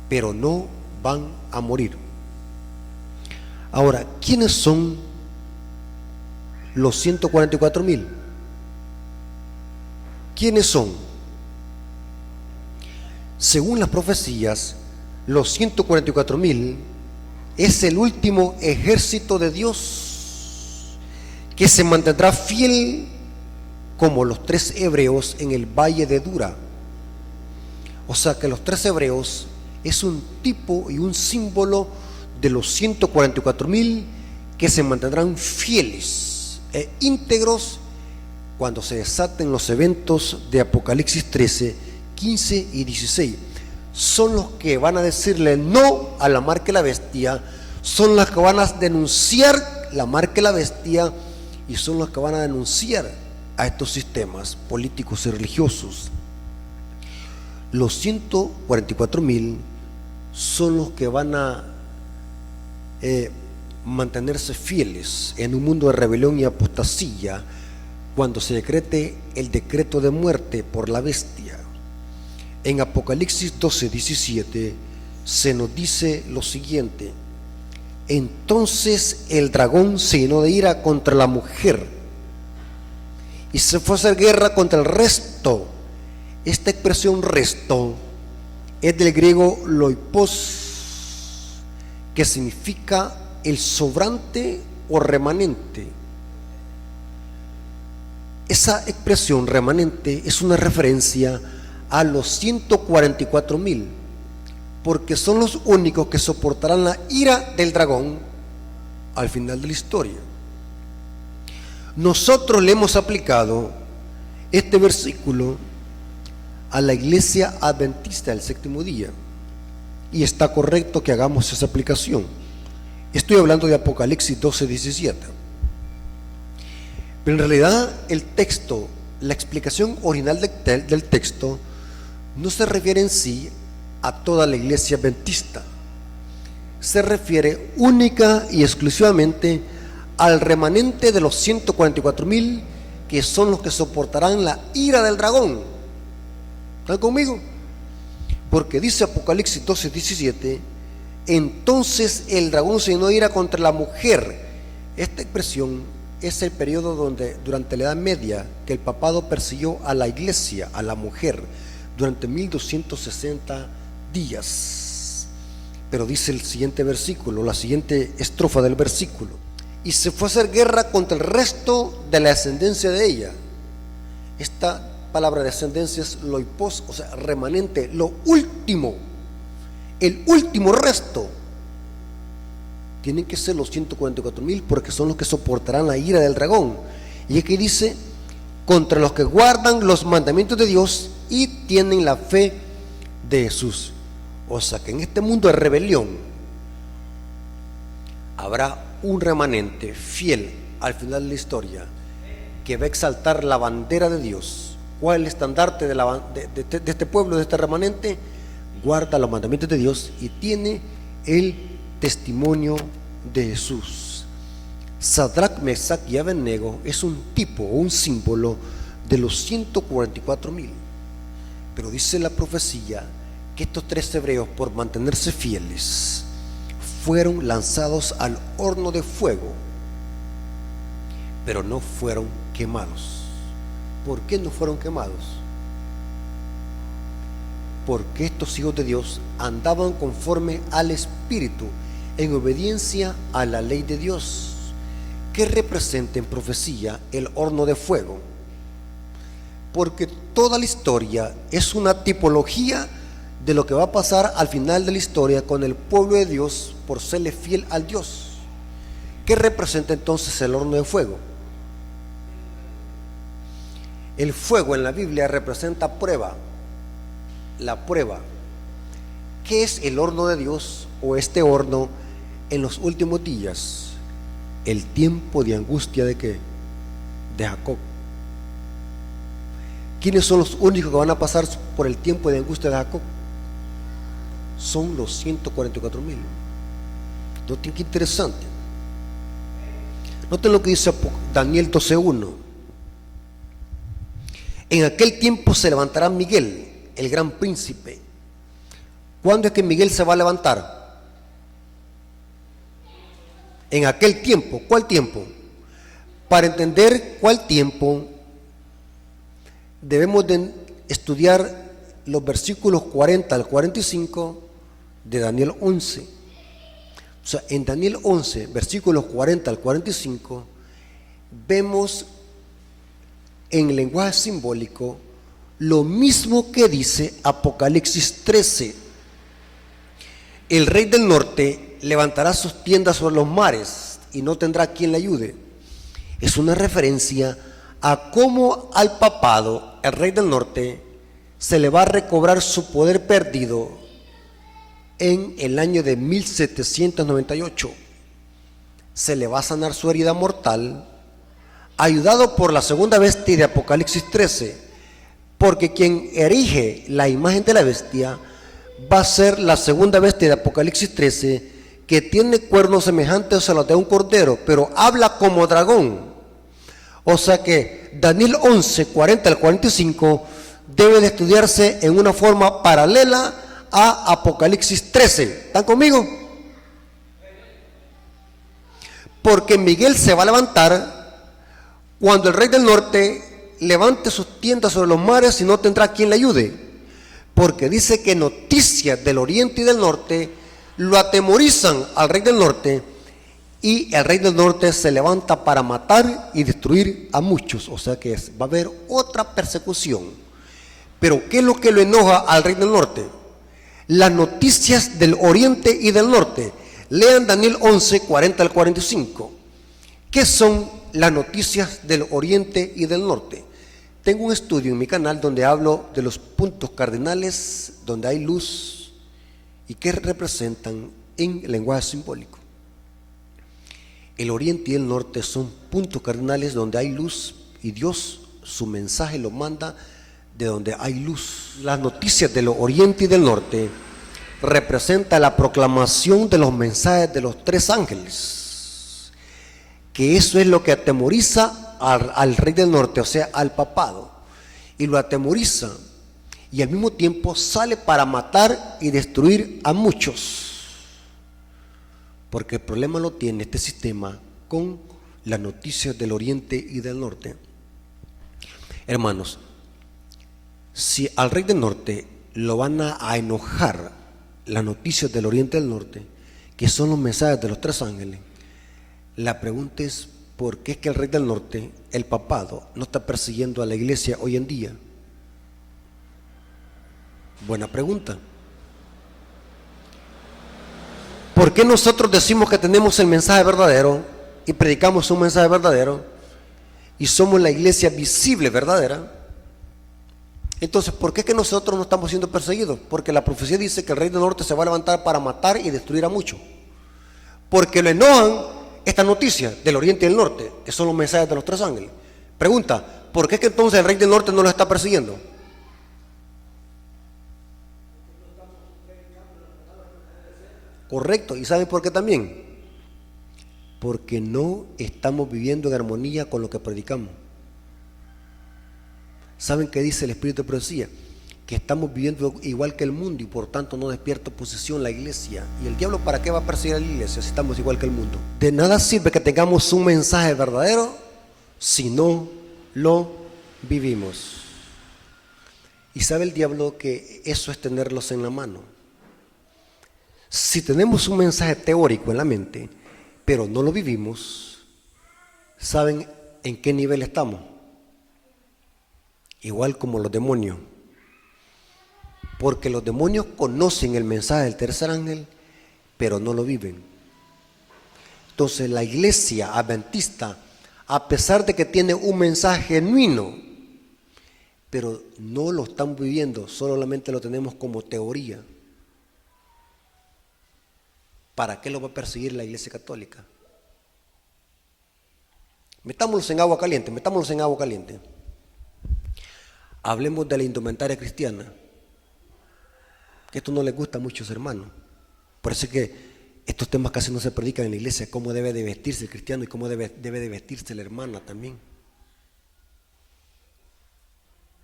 pero no van a morir. Ahora, ¿quiénes son los 144,000? ¿Quiénes son? Según las profecías, los 144,000 es el último ejército de Dios que se mantendrá fiel como los 3 hebreos en el valle de Dura. O sea que los 3 hebreos es un tipo y un símbolo de los 144,000 que se mantendrán fieles e íntegros cuando se desaten los eventos de Apocalipsis 13, 15 y 16. Son los que van a decirle no a la marca de la bestia, son los que van a denunciar la marca de la bestia y son los que van a denunciar a estos sistemas políticos y religiosos. Los 144,000 son los que van a mantenerse fieles en un mundo de rebelión y apostasía cuando se decrete el decreto de muerte por la bestia. En Apocalipsis 12:17 se nos dice lo siguiente: entonces el dragón se llenó de ira contra la mujer y se fue a hacer guerra contra el resto. Esta expresión resto es del griego loipos, que significa el sobrante o remanente. Esa expresión remanente es una referencia a los 144,000, porque son los únicos que soportarán la ira del dragón al final de la historia. Nosotros le hemos aplicado este versículo a la iglesia adventista del séptimo día y está correcto que hagamos esa aplicación. Estoy hablando de Apocalipsis 12:17, pero en realidad el texto, la explicación original del texto no se refiere en sí a toda la iglesia adventista, se refiere única y exclusivamente al remanente de los 144,000 que son los que soportarán la ira del dragón. ¿Están conmigo? Porque dice Apocalipsis 12:17, entonces el dragón se llenó de ira contra la mujer. Esta expresión es el periodo donde, durante la Edad Media, que el papado persiguió a la iglesia, a la mujer, durante 1260 días. Pero dice el siguiente versículo, la siguiente estrofa del versículo: y se fue a hacer guerra contra el resto de la descendencia de ella. Esta palabra de descendencia es loipos, o sea, remanente, lo último, el último resto. Tienen que ser los 144,000, porque son los que soportarán la ira del dragón. Y aquí dice: contra los que guardan los mandamientos de Dios y tienen la fe de Jesús. O sea que en este mundo de rebelión habrá un remanente fiel al final de la historia, que va a exaltar la bandera de Dios. ¿Cuál es el estandarte de este pueblo, de este remanente? Guarda los mandamientos de Dios y tiene el testimonio de Jesús. Sadrach, Mesach y Abednego es un tipo o un símbolo de los 144,000. Pero dice la profecía que estos 3 hebreos, por mantenerse fieles, fueron lanzados al horno de fuego, pero no fueron quemados. ¿Por qué no fueron quemados? Porque estos hijos de Dios andaban conforme al Espíritu, en obediencia a la ley de Dios, que representa en profecía el horno de fuego. Porque toda la historia es una tipología de lo que va a pasar al final de la historia con el pueblo de Dios por serle fiel al Dios. ¿Qué representa entonces el horno de fuego? El fuego en la Biblia representa prueba, la prueba. ¿Qué es el horno de Dios o este horno en los últimos días? El tiempo de angustia ¿de qué? De Jacob. ¿Quiénes son los únicos que van a pasar por el tiempo de angustia de Jacob? Son los 144,000. Noten qué interesante. Noten lo que dice Daniel 12:1. En aquel tiempo se levantará Miguel, el gran príncipe. ¿Cuándo es que Miguel se va a levantar? En aquel tiempo. ¿Cuál tiempo? Para entender cuál tiempo, debemos de estudiar los versículos 40 al 45 de Daniel 11. O sea, en Daniel 11, versículos 40 al 45, vemos en lenguaje simbólico lo mismo que dice Apocalipsis 13. El rey del norte levantará sus tiendas sobre los mares y no tendrá quien le ayude. Es una referencia a cómo al papado, el rey del norte, se le va a recobrar su poder perdido en el año de 1798. Se le va a sanar su herida mortal, ayudado por la segunda bestia de Apocalipsis 13, porque quien erige la imagen de la bestia va a ser la segunda bestia de Apocalipsis 13, que tiene cuernos semejantes a los de un cordero, pero habla como dragón. O sea que Daniel 11, 40 al 45 debe de estudiarse en una forma paralela a Apocalipsis 13. ¿Están conmigo? Porque Miguel se va a levantar cuando el rey del norte levante sus tiendas sobre los mares y no tendrá quien le ayude. Porque dice que noticias del oriente y del norte lo atemorizan al rey del norte, y el rey del norte se levanta para matar y destruir a muchos. O sea que va a haber otra persecución. Pero ¿qué es lo que lo enoja al rey del norte? Las noticias del oriente y del norte. Lean Daniel 11, 40 al 45. ¿Qué son las noticias del oriente y del norte? Tengo un estudio en mi canal donde hablo de los puntos cardinales donde hay luz y qué representan en lenguaje simbólico. El oriente y el norte son puntos cardinales donde hay luz, y Dios su mensaje lo manda de donde hay luz. Las noticias del oriente y del norte representan la proclamación de los mensajes de los 3 ángeles, que eso es lo que atemoriza al rey del norte, o sea, al papado, y lo atemoriza, y al mismo tiempo sale para matar y destruir a muchos. Porque el problema lo tiene este sistema con las noticias del oriente y del norte. Hermanos, si al rey del norte lo van a enojar las noticias del oriente y del norte, que son los mensajes de los tres ángeles, la pregunta es: ¿por qué es que el rey del norte, el papado, no está persiguiendo a la iglesia hoy en día? Buena pregunta. ¿Por qué nosotros decimos que tenemos el mensaje verdadero y predicamos un mensaje verdadero y somos la iglesia visible verdadera? Entonces, ¿por qué es que nosotros no estamos siendo perseguidos? Porque la profecía dice que el rey del norte se va a levantar para matar y destruir a muchos. Porque lo enojan esta noticia del oriente y del norte, que son los mensajes de los tres ángeles. Pregunta: ¿por qué es que entonces el rey del norte no lo está persiguiendo? Correcto. ¿Y saben por qué también? Porque no estamos viviendo en armonía con lo que predicamos. ¿Saben qué dice el Espíritu de Profecía? Que estamos viviendo igual que el mundo y por tanto no despierta oposición la iglesia. ¿Y el diablo para qué va a perseguir a la iglesia si estamos igual que el mundo? De nada sirve que tengamos un mensaje verdadero si no lo vivimos. Y sabe el diablo que eso es tenerlos en la mano. Si tenemos un mensaje teórico en la mente, pero no lo vivimos, ¿saben en qué nivel estamos? Igual como los demonios. Porque los demonios conocen el mensaje del tercer ángel, pero no lo viven. Entonces la iglesia adventista, a pesar de que tiene un mensaje genuino, pero no lo están viviendo, solamente lo tenemos como teoría. ¿Para qué lo va a perseguir la iglesia católica? Metámoslos en agua caliente, metámoslos en agua caliente. Hablemos de la indumentaria cristiana, que esto no les gusta a muchos hermanos. Por eso es que estos temas casi no se predican en la iglesia: cómo debe de vestirse el cristiano y cómo debe de vestirse la hermana también.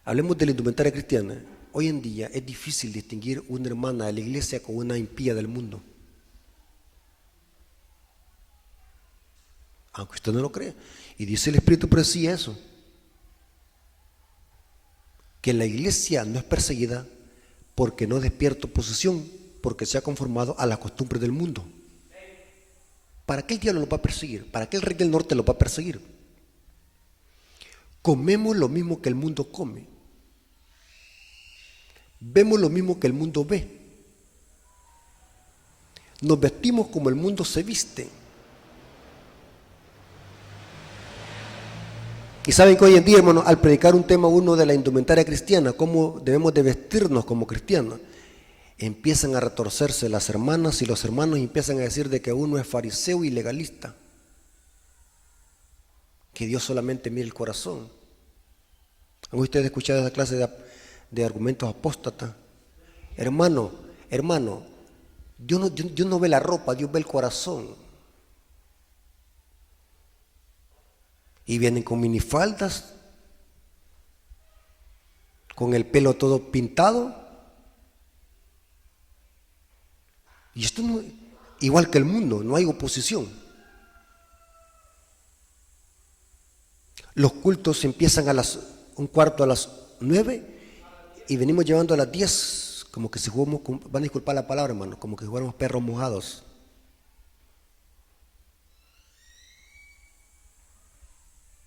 Hablemos de la indumentaria cristiana. Hoy en día es difícil distinguir una hermana de la iglesia con una impía del mundo. Aunque usted no lo crea. Y dice el Espíritu por sí eso. Que la iglesia no es perseguida porque no despierta oposición, porque se ha conformado a las costumbres del mundo. ¿Para qué el diablo lo va a perseguir? ¿Para qué el rey del norte lo va a perseguir? Comemos lo mismo que el mundo come. Vemos lo mismo que el mundo ve. Nos vestimos como el mundo se viste. Y saben que hoy en día, hermanos, al predicar un tema uno de la indumentaria cristiana, cómo debemos de vestirnos como cristianos, empiezan a retorcerse las hermanas y los hermanos y empiezan a decir de que uno es fariseo y legalista, que Dios solamente mira el corazón. ¿Han ustedes escuchado esa clase de argumentos apóstatas? Hermano, Dios no ve la ropa, Dios ve el corazón. Y vienen con minifaldas, con el pelo todo pintado. Y esto no, igual que el mundo, no hay oposición. Los cultos empiezan a las 8:45 y venimos llevando a las 10, como que si jugamos, van a disculpar la palabra, hermano, como que si fuéramos perros mojados.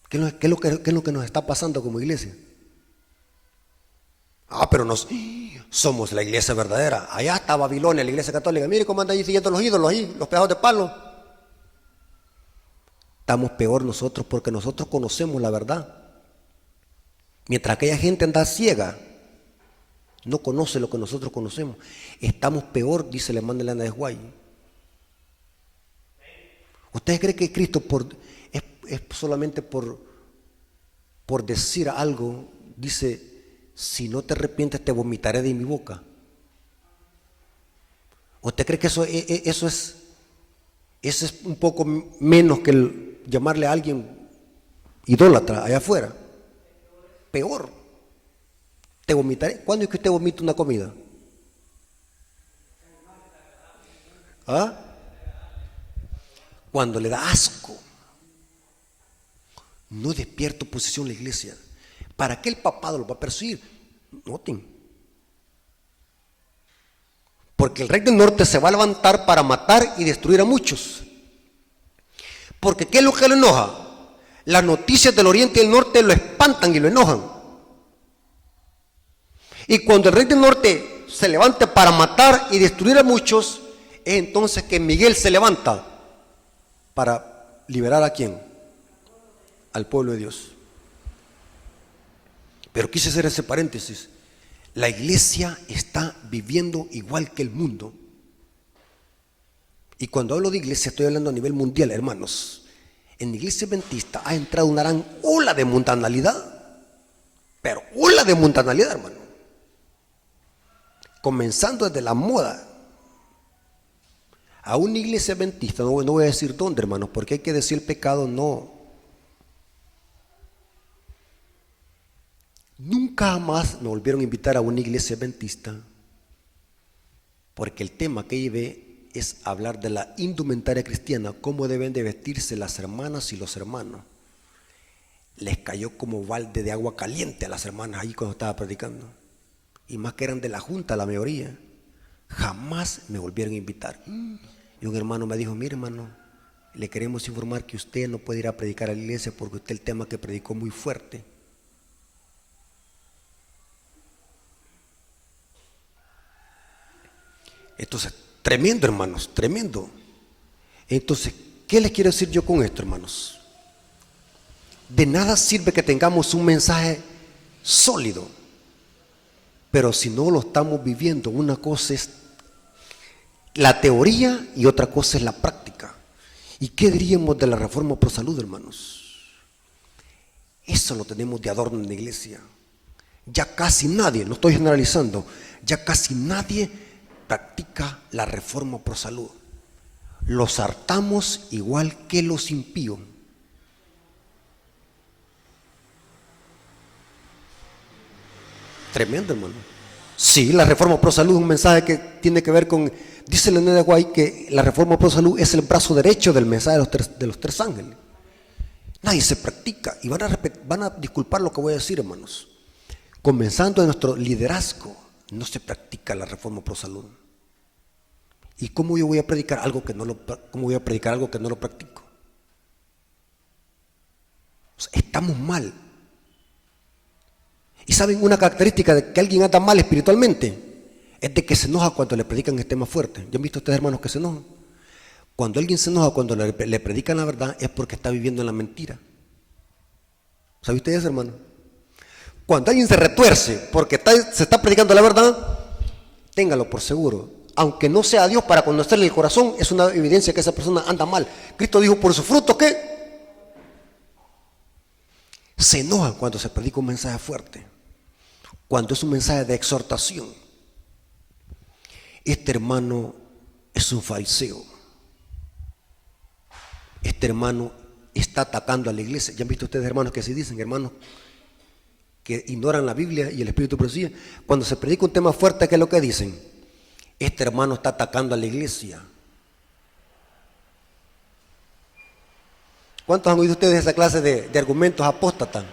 ¿Qué es lo que nos está pasando como iglesia? Pero somos la iglesia verdadera. Allá está Babilonia, la iglesia católica. Mire cómo andan ahí siguiendo los ídolos ahí, los pedazos de palo. Estamos peor nosotros porque nosotros conocemos la verdad. Mientras aquella gente anda ciega, no conoce lo que nosotros conocemos. Estamos peor, dice el hermano Elena de Guay. ¿Ustedes creen que Cristo es solamente por decir algo, dice: si no te arrepientes te vomitaré de mi boca? ¿Usted cree que eso es un poco menos que el llamarle a alguien idólatra allá afuera? Peor. Te vomitaré. ¿Cuándo es que usted vomita una comida? Cuando le da asco. no despierta oposición la iglesia. ¿Para qué el papado lo va a perseguir? Noten. Porque el rey del norte se va a levantar para matar y destruir a muchos. Porque ¿qué es lo que lo enoja? Las noticias del oriente y del norte lo espantan y lo enojan. Y cuando el rey del norte se levante para matar y destruir a muchos, es entonces que Miguel se levanta para liberar a ¿quién? Al pueblo de Dios. Pero quise hacer ese paréntesis. La iglesia está viviendo igual que el mundo. Y cuando hablo de iglesia estoy hablando a nivel mundial, hermanos. En la iglesia adventista ha entrado una gran ola de mundanalidad. Pero ola de mundanalidad, hermano. Comenzando desde la moda. A una iglesia adventista, no voy a decir dónde, hermanos, porque hay que decir el pecado, no. Nunca más me volvieron a invitar a una iglesia adventista, porque el tema que llevé es hablar de la indumentaria cristiana, cómo deben de vestirse las hermanas y los hermanos. Les cayó como balde de agua caliente a las hermanas ahí cuando estaba predicando, y más que eran de la junta la mayoría. Jamás me volvieron a invitar. Y un hermano me dijo: mire, hermano, le queremos informar que usted no puede ir a predicar a la iglesia porque usted el tema que predicó muy fuerte. Entonces, tremendo, hermanos, tremendo. Entonces, ¿qué les quiero decir yo con esto, hermanos? De nada sirve que tengamos un mensaje sólido, pero si no lo estamos viviendo, una cosa es la teoría y otra cosa es la práctica. ¿Y qué diríamos de la reforma pro salud, hermanos? Eso lo tenemos de adorno en la iglesia. Ya casi nadie, no estoy generalizando, ya casi nadie practica la reforma pro salud. Los hartamos igual que los impíos. Tremendo, hermano. Sí, la reforma pro salud es un mensaje que tiene que ver con, dice Leonel de Guay, que la reforma pro salud es el brazo derecho del mensaje de los tres ángeles. Nadie se practica, y van a disculpar lo que voy a decir, hermanos. Comenzando de nuestro liderazgo, no se practica la reforma pro salud. ¿Y cómo yo voy a predicar algo que no lo practico? O sea, estamos mal. Y saben, una característica de que alguien anda mal espiritualmente es de que se enoja cuando le predican el tema fuerte. ¿Ya han visto ustedes, hermanos, que se enojan? Cuando alguien se enoja cuando le predican la verdad es porque está viviendo en la mentira. ¿Saben ustedes, hermanos? Cuando alguien se retuerce porque se está predicando la verdad, téngalo por seguro. Aunque no sea Dios para conocerle el corazón, es una evidencia que esa persona anda mal. Cristo dijo: por su fruto, ¿qué? Se enojan cuando se predica un mensaje fuerte, cuando es un mensaje de exhortación. Este hermano es un fariseo. Este hermano está atacando a la iglesia. ¿Ya han visto ustedes, hermanos, que así dicen, hermanos que ignoran la Biblia y el Espíritu de profecía? Cuando se predica un tema fuerte, ¿qué es lo que dicen? Este hermano está atacando a la iglesia. ¿Cuántos han oído ustedes esa clase de argumentos apóstatas?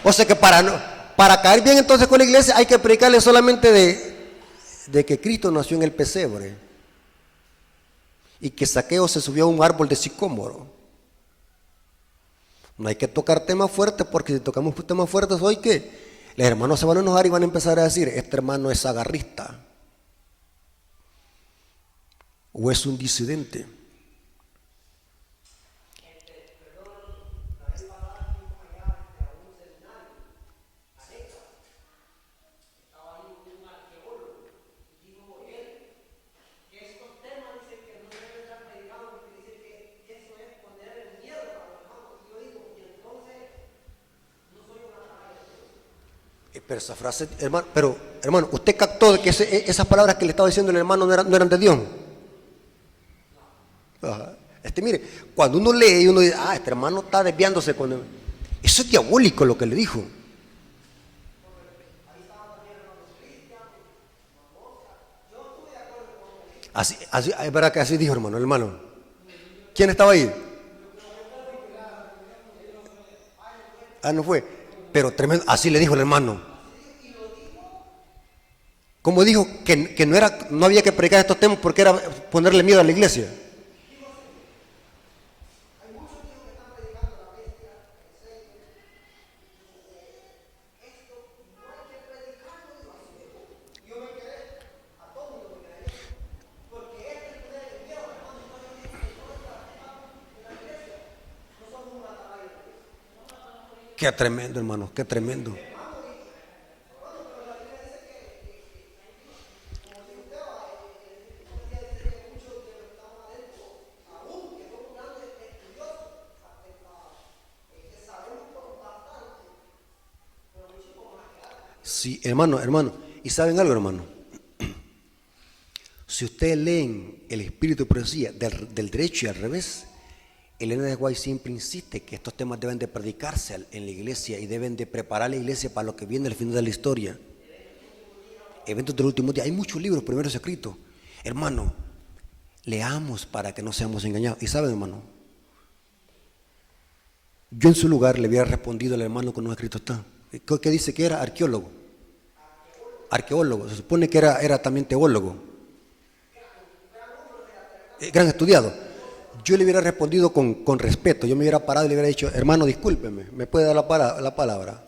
O sea que para caer bien entonces con la iglesia hay que predicarle solamente de que Cristo nació en el pesebre y que Zaqueo se subió a un árbol de sicómoro. No hay que tocar temas fuertes, porque si tocamos temas fuertes hoy, ¿qué? Los hermanos se van a enojar y van a empezar a decir: este hermano es agarrista o es un disidente. Pero esa frase, hermano, usted captó de que esas palabras que le estaba diciendo el hermano no eran de Dios. Mire, cuando uno lee y uno dice: este hermano está desviándose. Eso es diabólico lo que le dijo. Así, es verdad que así dijo, hermano. ¿Quién estaba ahí? Ah, no fue. Pero tremendo, así le dijo el hermano. Como dijo que no había que predicar estos temas porque era ponerle miedo a la iglesia. Qué tremendo, hermano, qué tremendo. Sí, hermano. ¿Y saben algo, hermano? Si ustedes leen el espíritu de profecía del derecho y al revés, Elena de White siempre insiste que estos temas deben de predicarse en la iglesia y deben de preparar la iglesia para lo que viene al final de la historia. Eventos del último día. Hay muchos libros primeros escritos. Hermano, leamos para que no seamos engañados. Y saben, hermano, yo en su lugar le hubiera respondido al hermano que no escrito está. ¿Qué dice que era? Arqueólogo. Arqueólogo. Se supone que era también teólogo. Gran estudiado. Yo le hubiera respondido con respeto. Yo me hubiera parado y le hubiera dicho, hermano, discúlpeme, ¿me puede dar la palabra?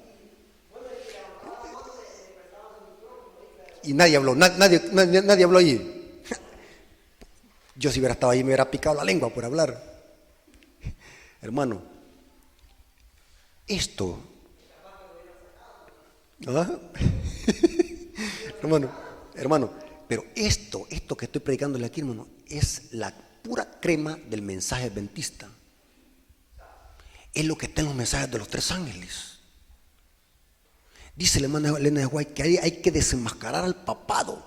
Y nadie habló, nadie habló allí. Yo si hubiera estado ahí me hubiera picado la lengua por hablar. Hermano, esto, ¿ah? hermano, pero esto que estoy predicándole aquí, hermano, es la pura crema del mensaje adventista. Es lo que está en los mensajes de los 3 ángeles. Dice la hermana Elena de White que hay que desenmascarar al papado.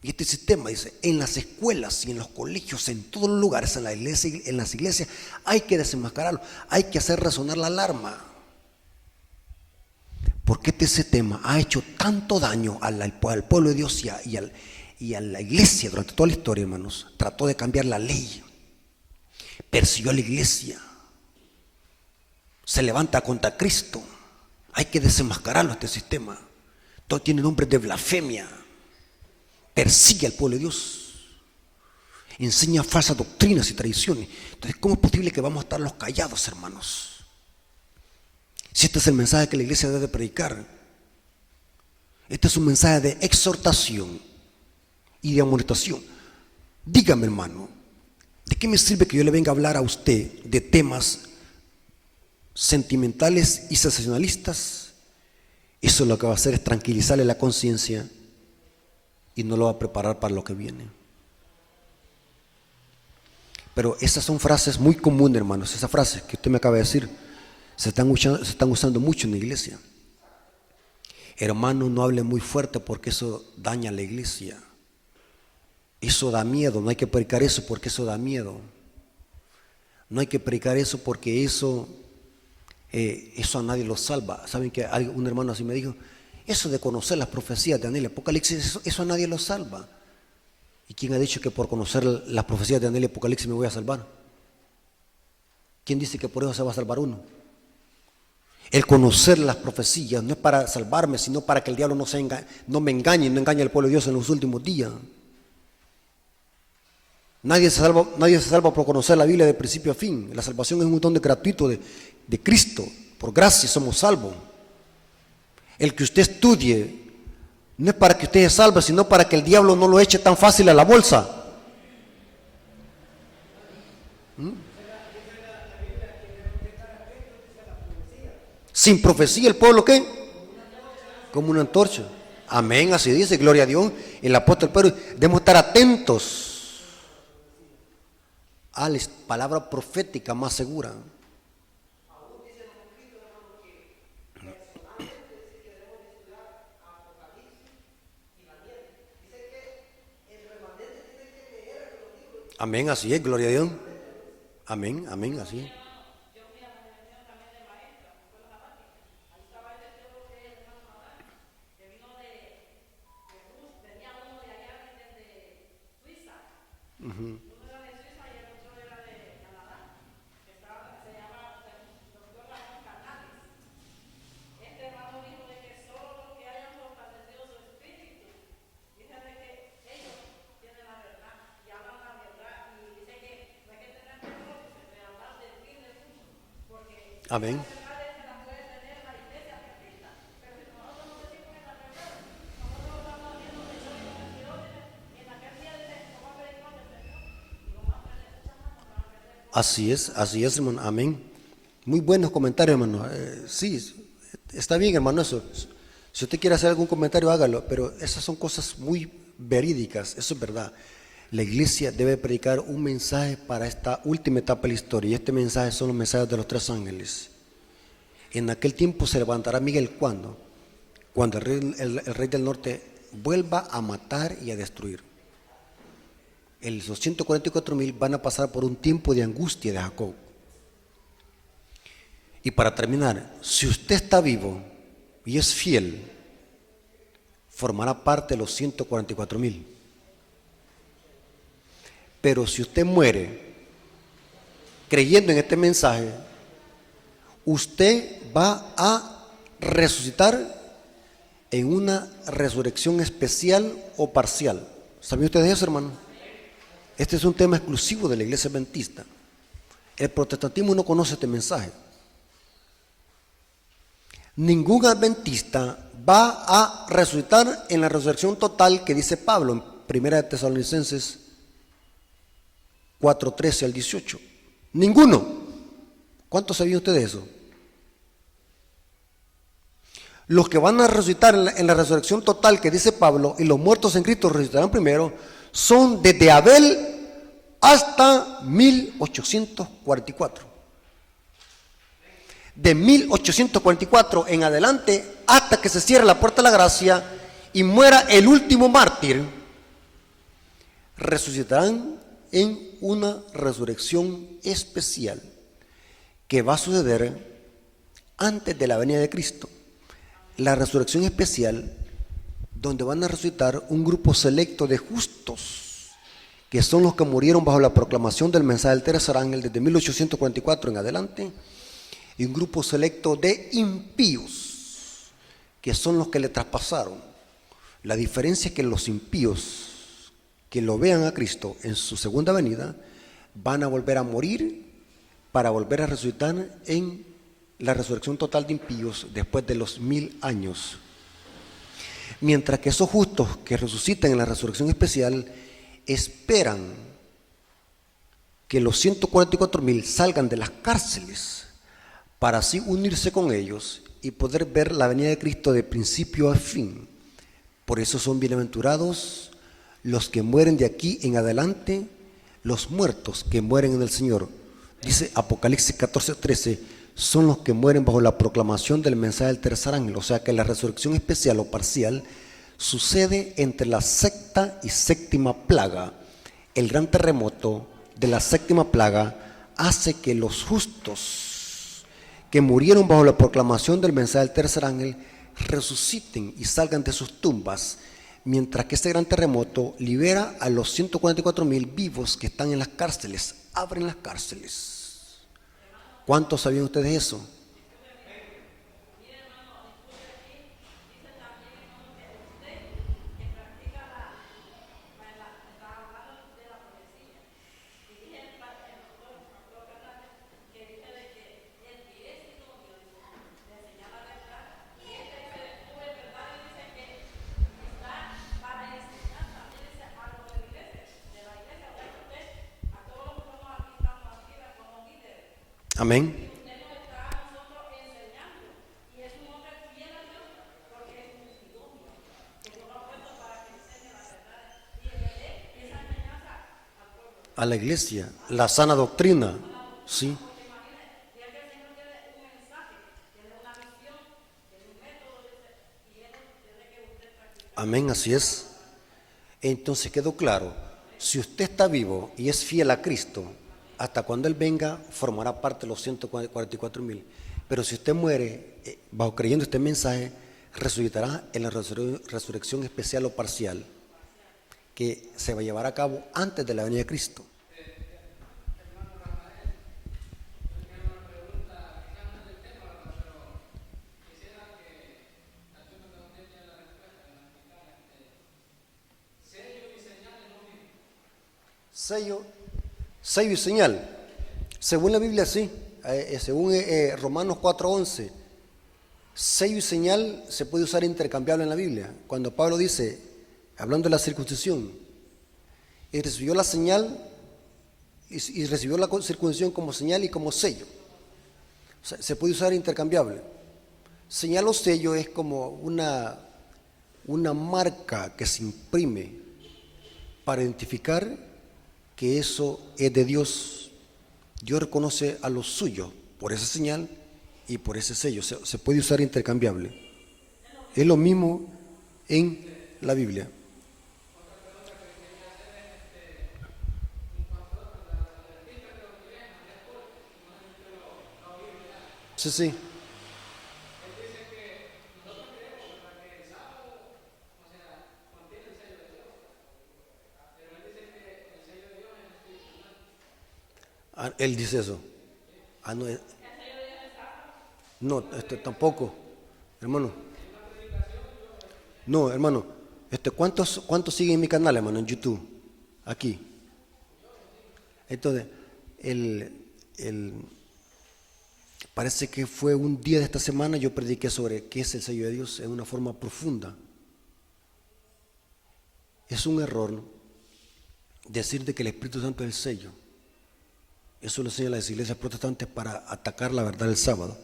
Y este sistema dice, en las escuelas y en los colegios, en todos los lugares, en las iglesias, hay que desenmascararlo, hay que hacer resonar la alarma. Porque ese tema ha hecho tanto daño al pueblo de Dios y a la iglesia durante toda la historia, hermanos. Trató de cambiar la ley, persiguió a la iglesia, se levanta contra Cristo. Hay que desenmascararlo este sistema. Todo tiene nombre de blasfemia. Persigue al pueblo de Dios, enseña falsas doctrinas y tradiciones. Entonces, ¿cómo es posible que vamos a estar los callados, hermanos? Si este es el mensaje que la iglesia debe predicar, este es un mensaje de exhortación y de amonestación. Dígame, hermano, ¿de qué me sirve que yo le venga a hablar a usted de temas sentimentales y sensacionalistas? Eso lo que va a hacer es tranquilizarle la conciencia y no lo va a preparar para lo que viene. Pero esas son frases muy comunes, hermanos. Esas frases que usted me acaba de decir se están usando mucho en la iglesia. Hermano, no hable muy fuerte porque eso daña a la iglesia. Eso da miedo. No hay que predicar eso porque eso da miedo. No hay que predicar eso porque eso a nadie lo salva. ¿Saben que un hermano así me dijo? Eso de conocer las profecías de Daniel y Apocalipsis, eso a nadie lo salva. ¿Y quién ha dicho que por conocer las profecías de Daniel y Apocalipsis me voy a salvar? ¿Quién dice que por eso se va a salvar uno? El conocer las profecías no es para salvarme, sino para que el diablo no me engañe, no engañe al pueblo de Dios en los últimos días. Nadie se salva por conocer la Biblia de principio a fin. La salvación es un don gratuito de Cristo. Por gracia somos salvos. El que usted estudie no es para que usted se salve, sino para que el diablo no lo eche tan fácil a la bolsa. Sin profecía el pueblo, ¿qué? Como una antorcha. Amén, así dice, gloria a Dios. El apóstol Pedro, debemos estar atentos a la palabra profética más segura. Amén, así es, gloria a Dios. Amén, amén, así es. Amén. Así es, hermano. Amén. Muy buenos comentarios, hermano. Sí, está bien, hermano, eso. Si usted quiere hacer algún comentario, hágalo, pero esas son cosas muy verídicas, eso es verdad. La iglesia debe predicar un mensaje para esta última etapa de la historia, y este mensaje son los mensajes de los tres ángeles. En aquel tiempo se levantará Miguel, ¿cuándo? Cuando el rey del norte vuelva a matar y a destruir. Los 144,000 van a pasar por un tiempo de angustia de Jacob. Y para terminar, si usted está vivo y es fiel, formará parte de los 144,000. Pero si usted muere creyendo en este mensaje, usted va a resucitar en una resurrección especial o parcial. ¿Sabían ustedes eso, hermano? Este es un tema exclusivo de la iglesia adventista. El protestantismo no conoce este mensaje. Ningún adventista va a resucitar en la resurrección total que dice Pablo en 1 de Tesalonicenses 4:13 al 18. Ninguno. ¿Cuántos sabían ustedes de eso? Los que van a resucitar en la resurrección total que dice Pablo, y los muertos en Cristo resucitarán primero, son desde Abel hasta 1844. De 1844 en adelante, hasta que se cierre la puerta de la gracia y muera el último mártir, resucitarán en una resurrección especial que va a suceder antes de la venida de Cristo. La resurrección especial, donde van a resucitar un grupo selecto de justos, que son los que murieron bajo la proclamación del mensaje del tercer ángel desde 1844 en adelante, y un grupo selecto de impíos, que son los que le traspasaron. La diferencia es que los impíos que lo vean a Cristo en su segunda venida van a volver a morir para volver a resucitar en la resurrección total de impíos después de los 1000 años. Mientras que esos justos que resucitan en la resurrección especial esperan que los 144,000 salgan de las cárceles para así unirse con ellos y poder ver la venida de Cristo de principio a fin. Por eso son bienaventurados los que mueren de aquí en adelante, los muertos que mueren en el Señor. Dice Apocalipsis 14:13, son los que mueren bajo la proclamación del mensaje del tercer ángel. O sea que la resurrección especial o parcial sucede entre la sexta y séptima plaga. El gran terremoto de la séptima plaga hace que los justos que murieron bajo la proclamación del mensaje del tercer ángel resuciten y salgan de sus tumbas, mientras que este gran terremoto libera a los 144,000 vivos que están en las cárceles, abren las cárceles. ¿Cuántos sabían ustedes eso? Amén. A la iglesia, la sana doctrina, sí. Amén, así es. Entonces quedó claro, si usted está vivo y es fiel a Cristo, hasta cuando Él venga formará parte de los 144,000. Pero si usted muere bajo creyendo este mensaje, resucitará en la resurrección especial o parcial que se va a llevar a cabo antes de la venida de Cristo. Sello y señal. Según la Biblia, sí. según Romanos 4:11, sello y señal se puede usar intercambiable en la Biblia. Cuando Pablo dice, hablando de la circuncisión, y recibió la señal y recibió la circuncisión como señal y como sello. O sea, se puede usar intercambiable. Señal o sello es como una marca que se imprime para identificar que eso es de Dios. Dios reconoce a los suyos por esa señal y por ese sello. Se puede usar intercambiable. Es lo mismo en la Biblia. Sí, sí. Él dice eso. No, no, tampoco, hermano. No, hermano. ¿Cuántos siguen mi canal, hermano, en YouTube? Aquí. Entonces, parece que fue un día de esta semana, yo prediqué sobre qué es el sello de Dios en una forma profunda. Es un error decir de que el Espíritu Santo es el sello. Eso lo enseñan las iglesias protestantes para atacar la verdad del sábado.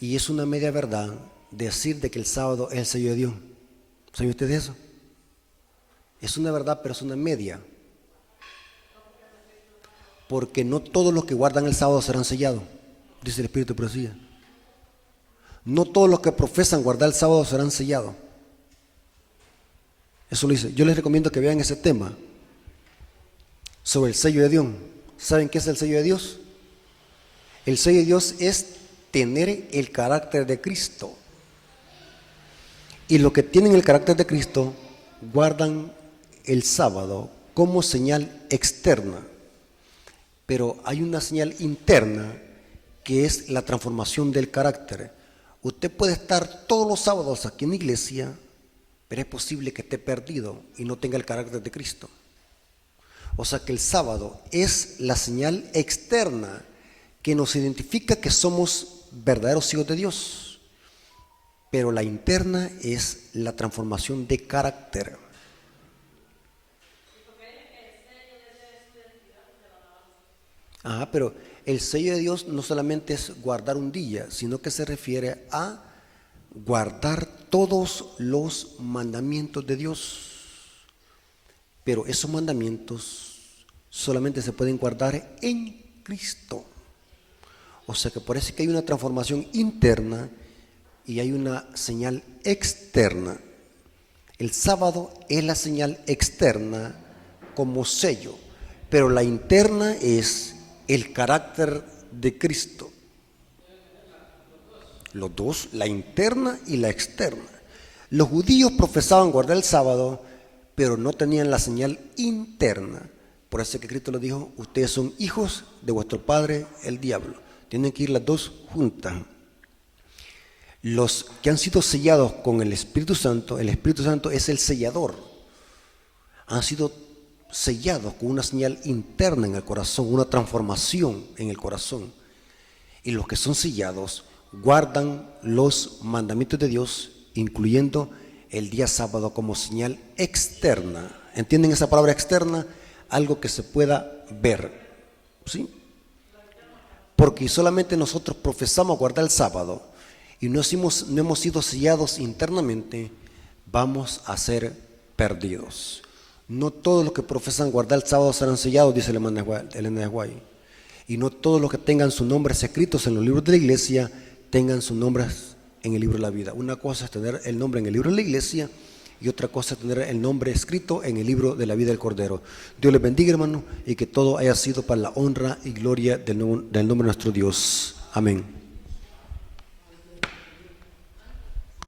Y es una media verdad decir de que el sábado es el sello de Dios. ¿Saben ustedes eso? Es una verdad, pero es una media. Porque no todos los que guardan el sábado serán sellados, dice el Espíritu de Profecía. No todos los que profesan guardar el sábado serán sellados. Eso lo dice. Yo les recomiendo que vean ese tema sobre el sello de Dios. ¿Saben qué es el sello de Dios? El sello de Dios es tener el carácter de Cristo. Y los que tienen el carácter de Cristo guardan el sábado como señal externa. Pero hay una señal interna que es la transformación del carácter. Usted puede estar todos los sábados aquí en la iglesia, pero es posible que esté perdido y no tenga el carácter de Cristo. O sea que el sábado es la señal externa que nos identifica que somos verdaderos hijos de Dios, pero la interna es la transformación de carácter. Pero el sello de Dios no solamente es guardar un día, sino que se refiere a guardar todos los mandamientos de Dios. Pero esos mandamientos solamente se pueden guardar en Cristo. O sea que parece que hay una transformación interna y hay una señal externa. El sábado es la señal externa como sello, pero la interna es el carácter de Cristo. Los dos, la interna y la externa. Los judíos profesaban guardar el sábado, pero no tenían la señal interna. Por eso es que Cristo les dijo, ustedes son hijos de vuestro padre el diablo. Tienen que ir las dos juntas. Los que han sido sellados con el Espíritu Santo es el sellador. Han sido sellados con una señal interna en el corazón, una transformación en el corazón. Y los que son sellados guardan los mandamientos de Dios, incluyendo el día sábado como señal externa. ¿Entienden esa palabra externa? Algo que se pueda ver, ¿sí? Porque solamente nosotros profesamos guardar el sábado y no hemos sido sellados internamente, vamos a ser perdidos. No todos los que profesan guardar el sábado serán sellados, dice Elena de White. Y no todos los que tengan sus nombres escritos en los libros de la iglesia tengan sus nombres en el libro de la vida. Una cosa es tener el nombre en el libro de la iglesia y otra cosa es tener el nombre escrito en el libro de la vida del Cordero. Dios les bendiga, hermano, y que todo haya sido para la honra y gloria del nombre de nuestro Dios. Amén.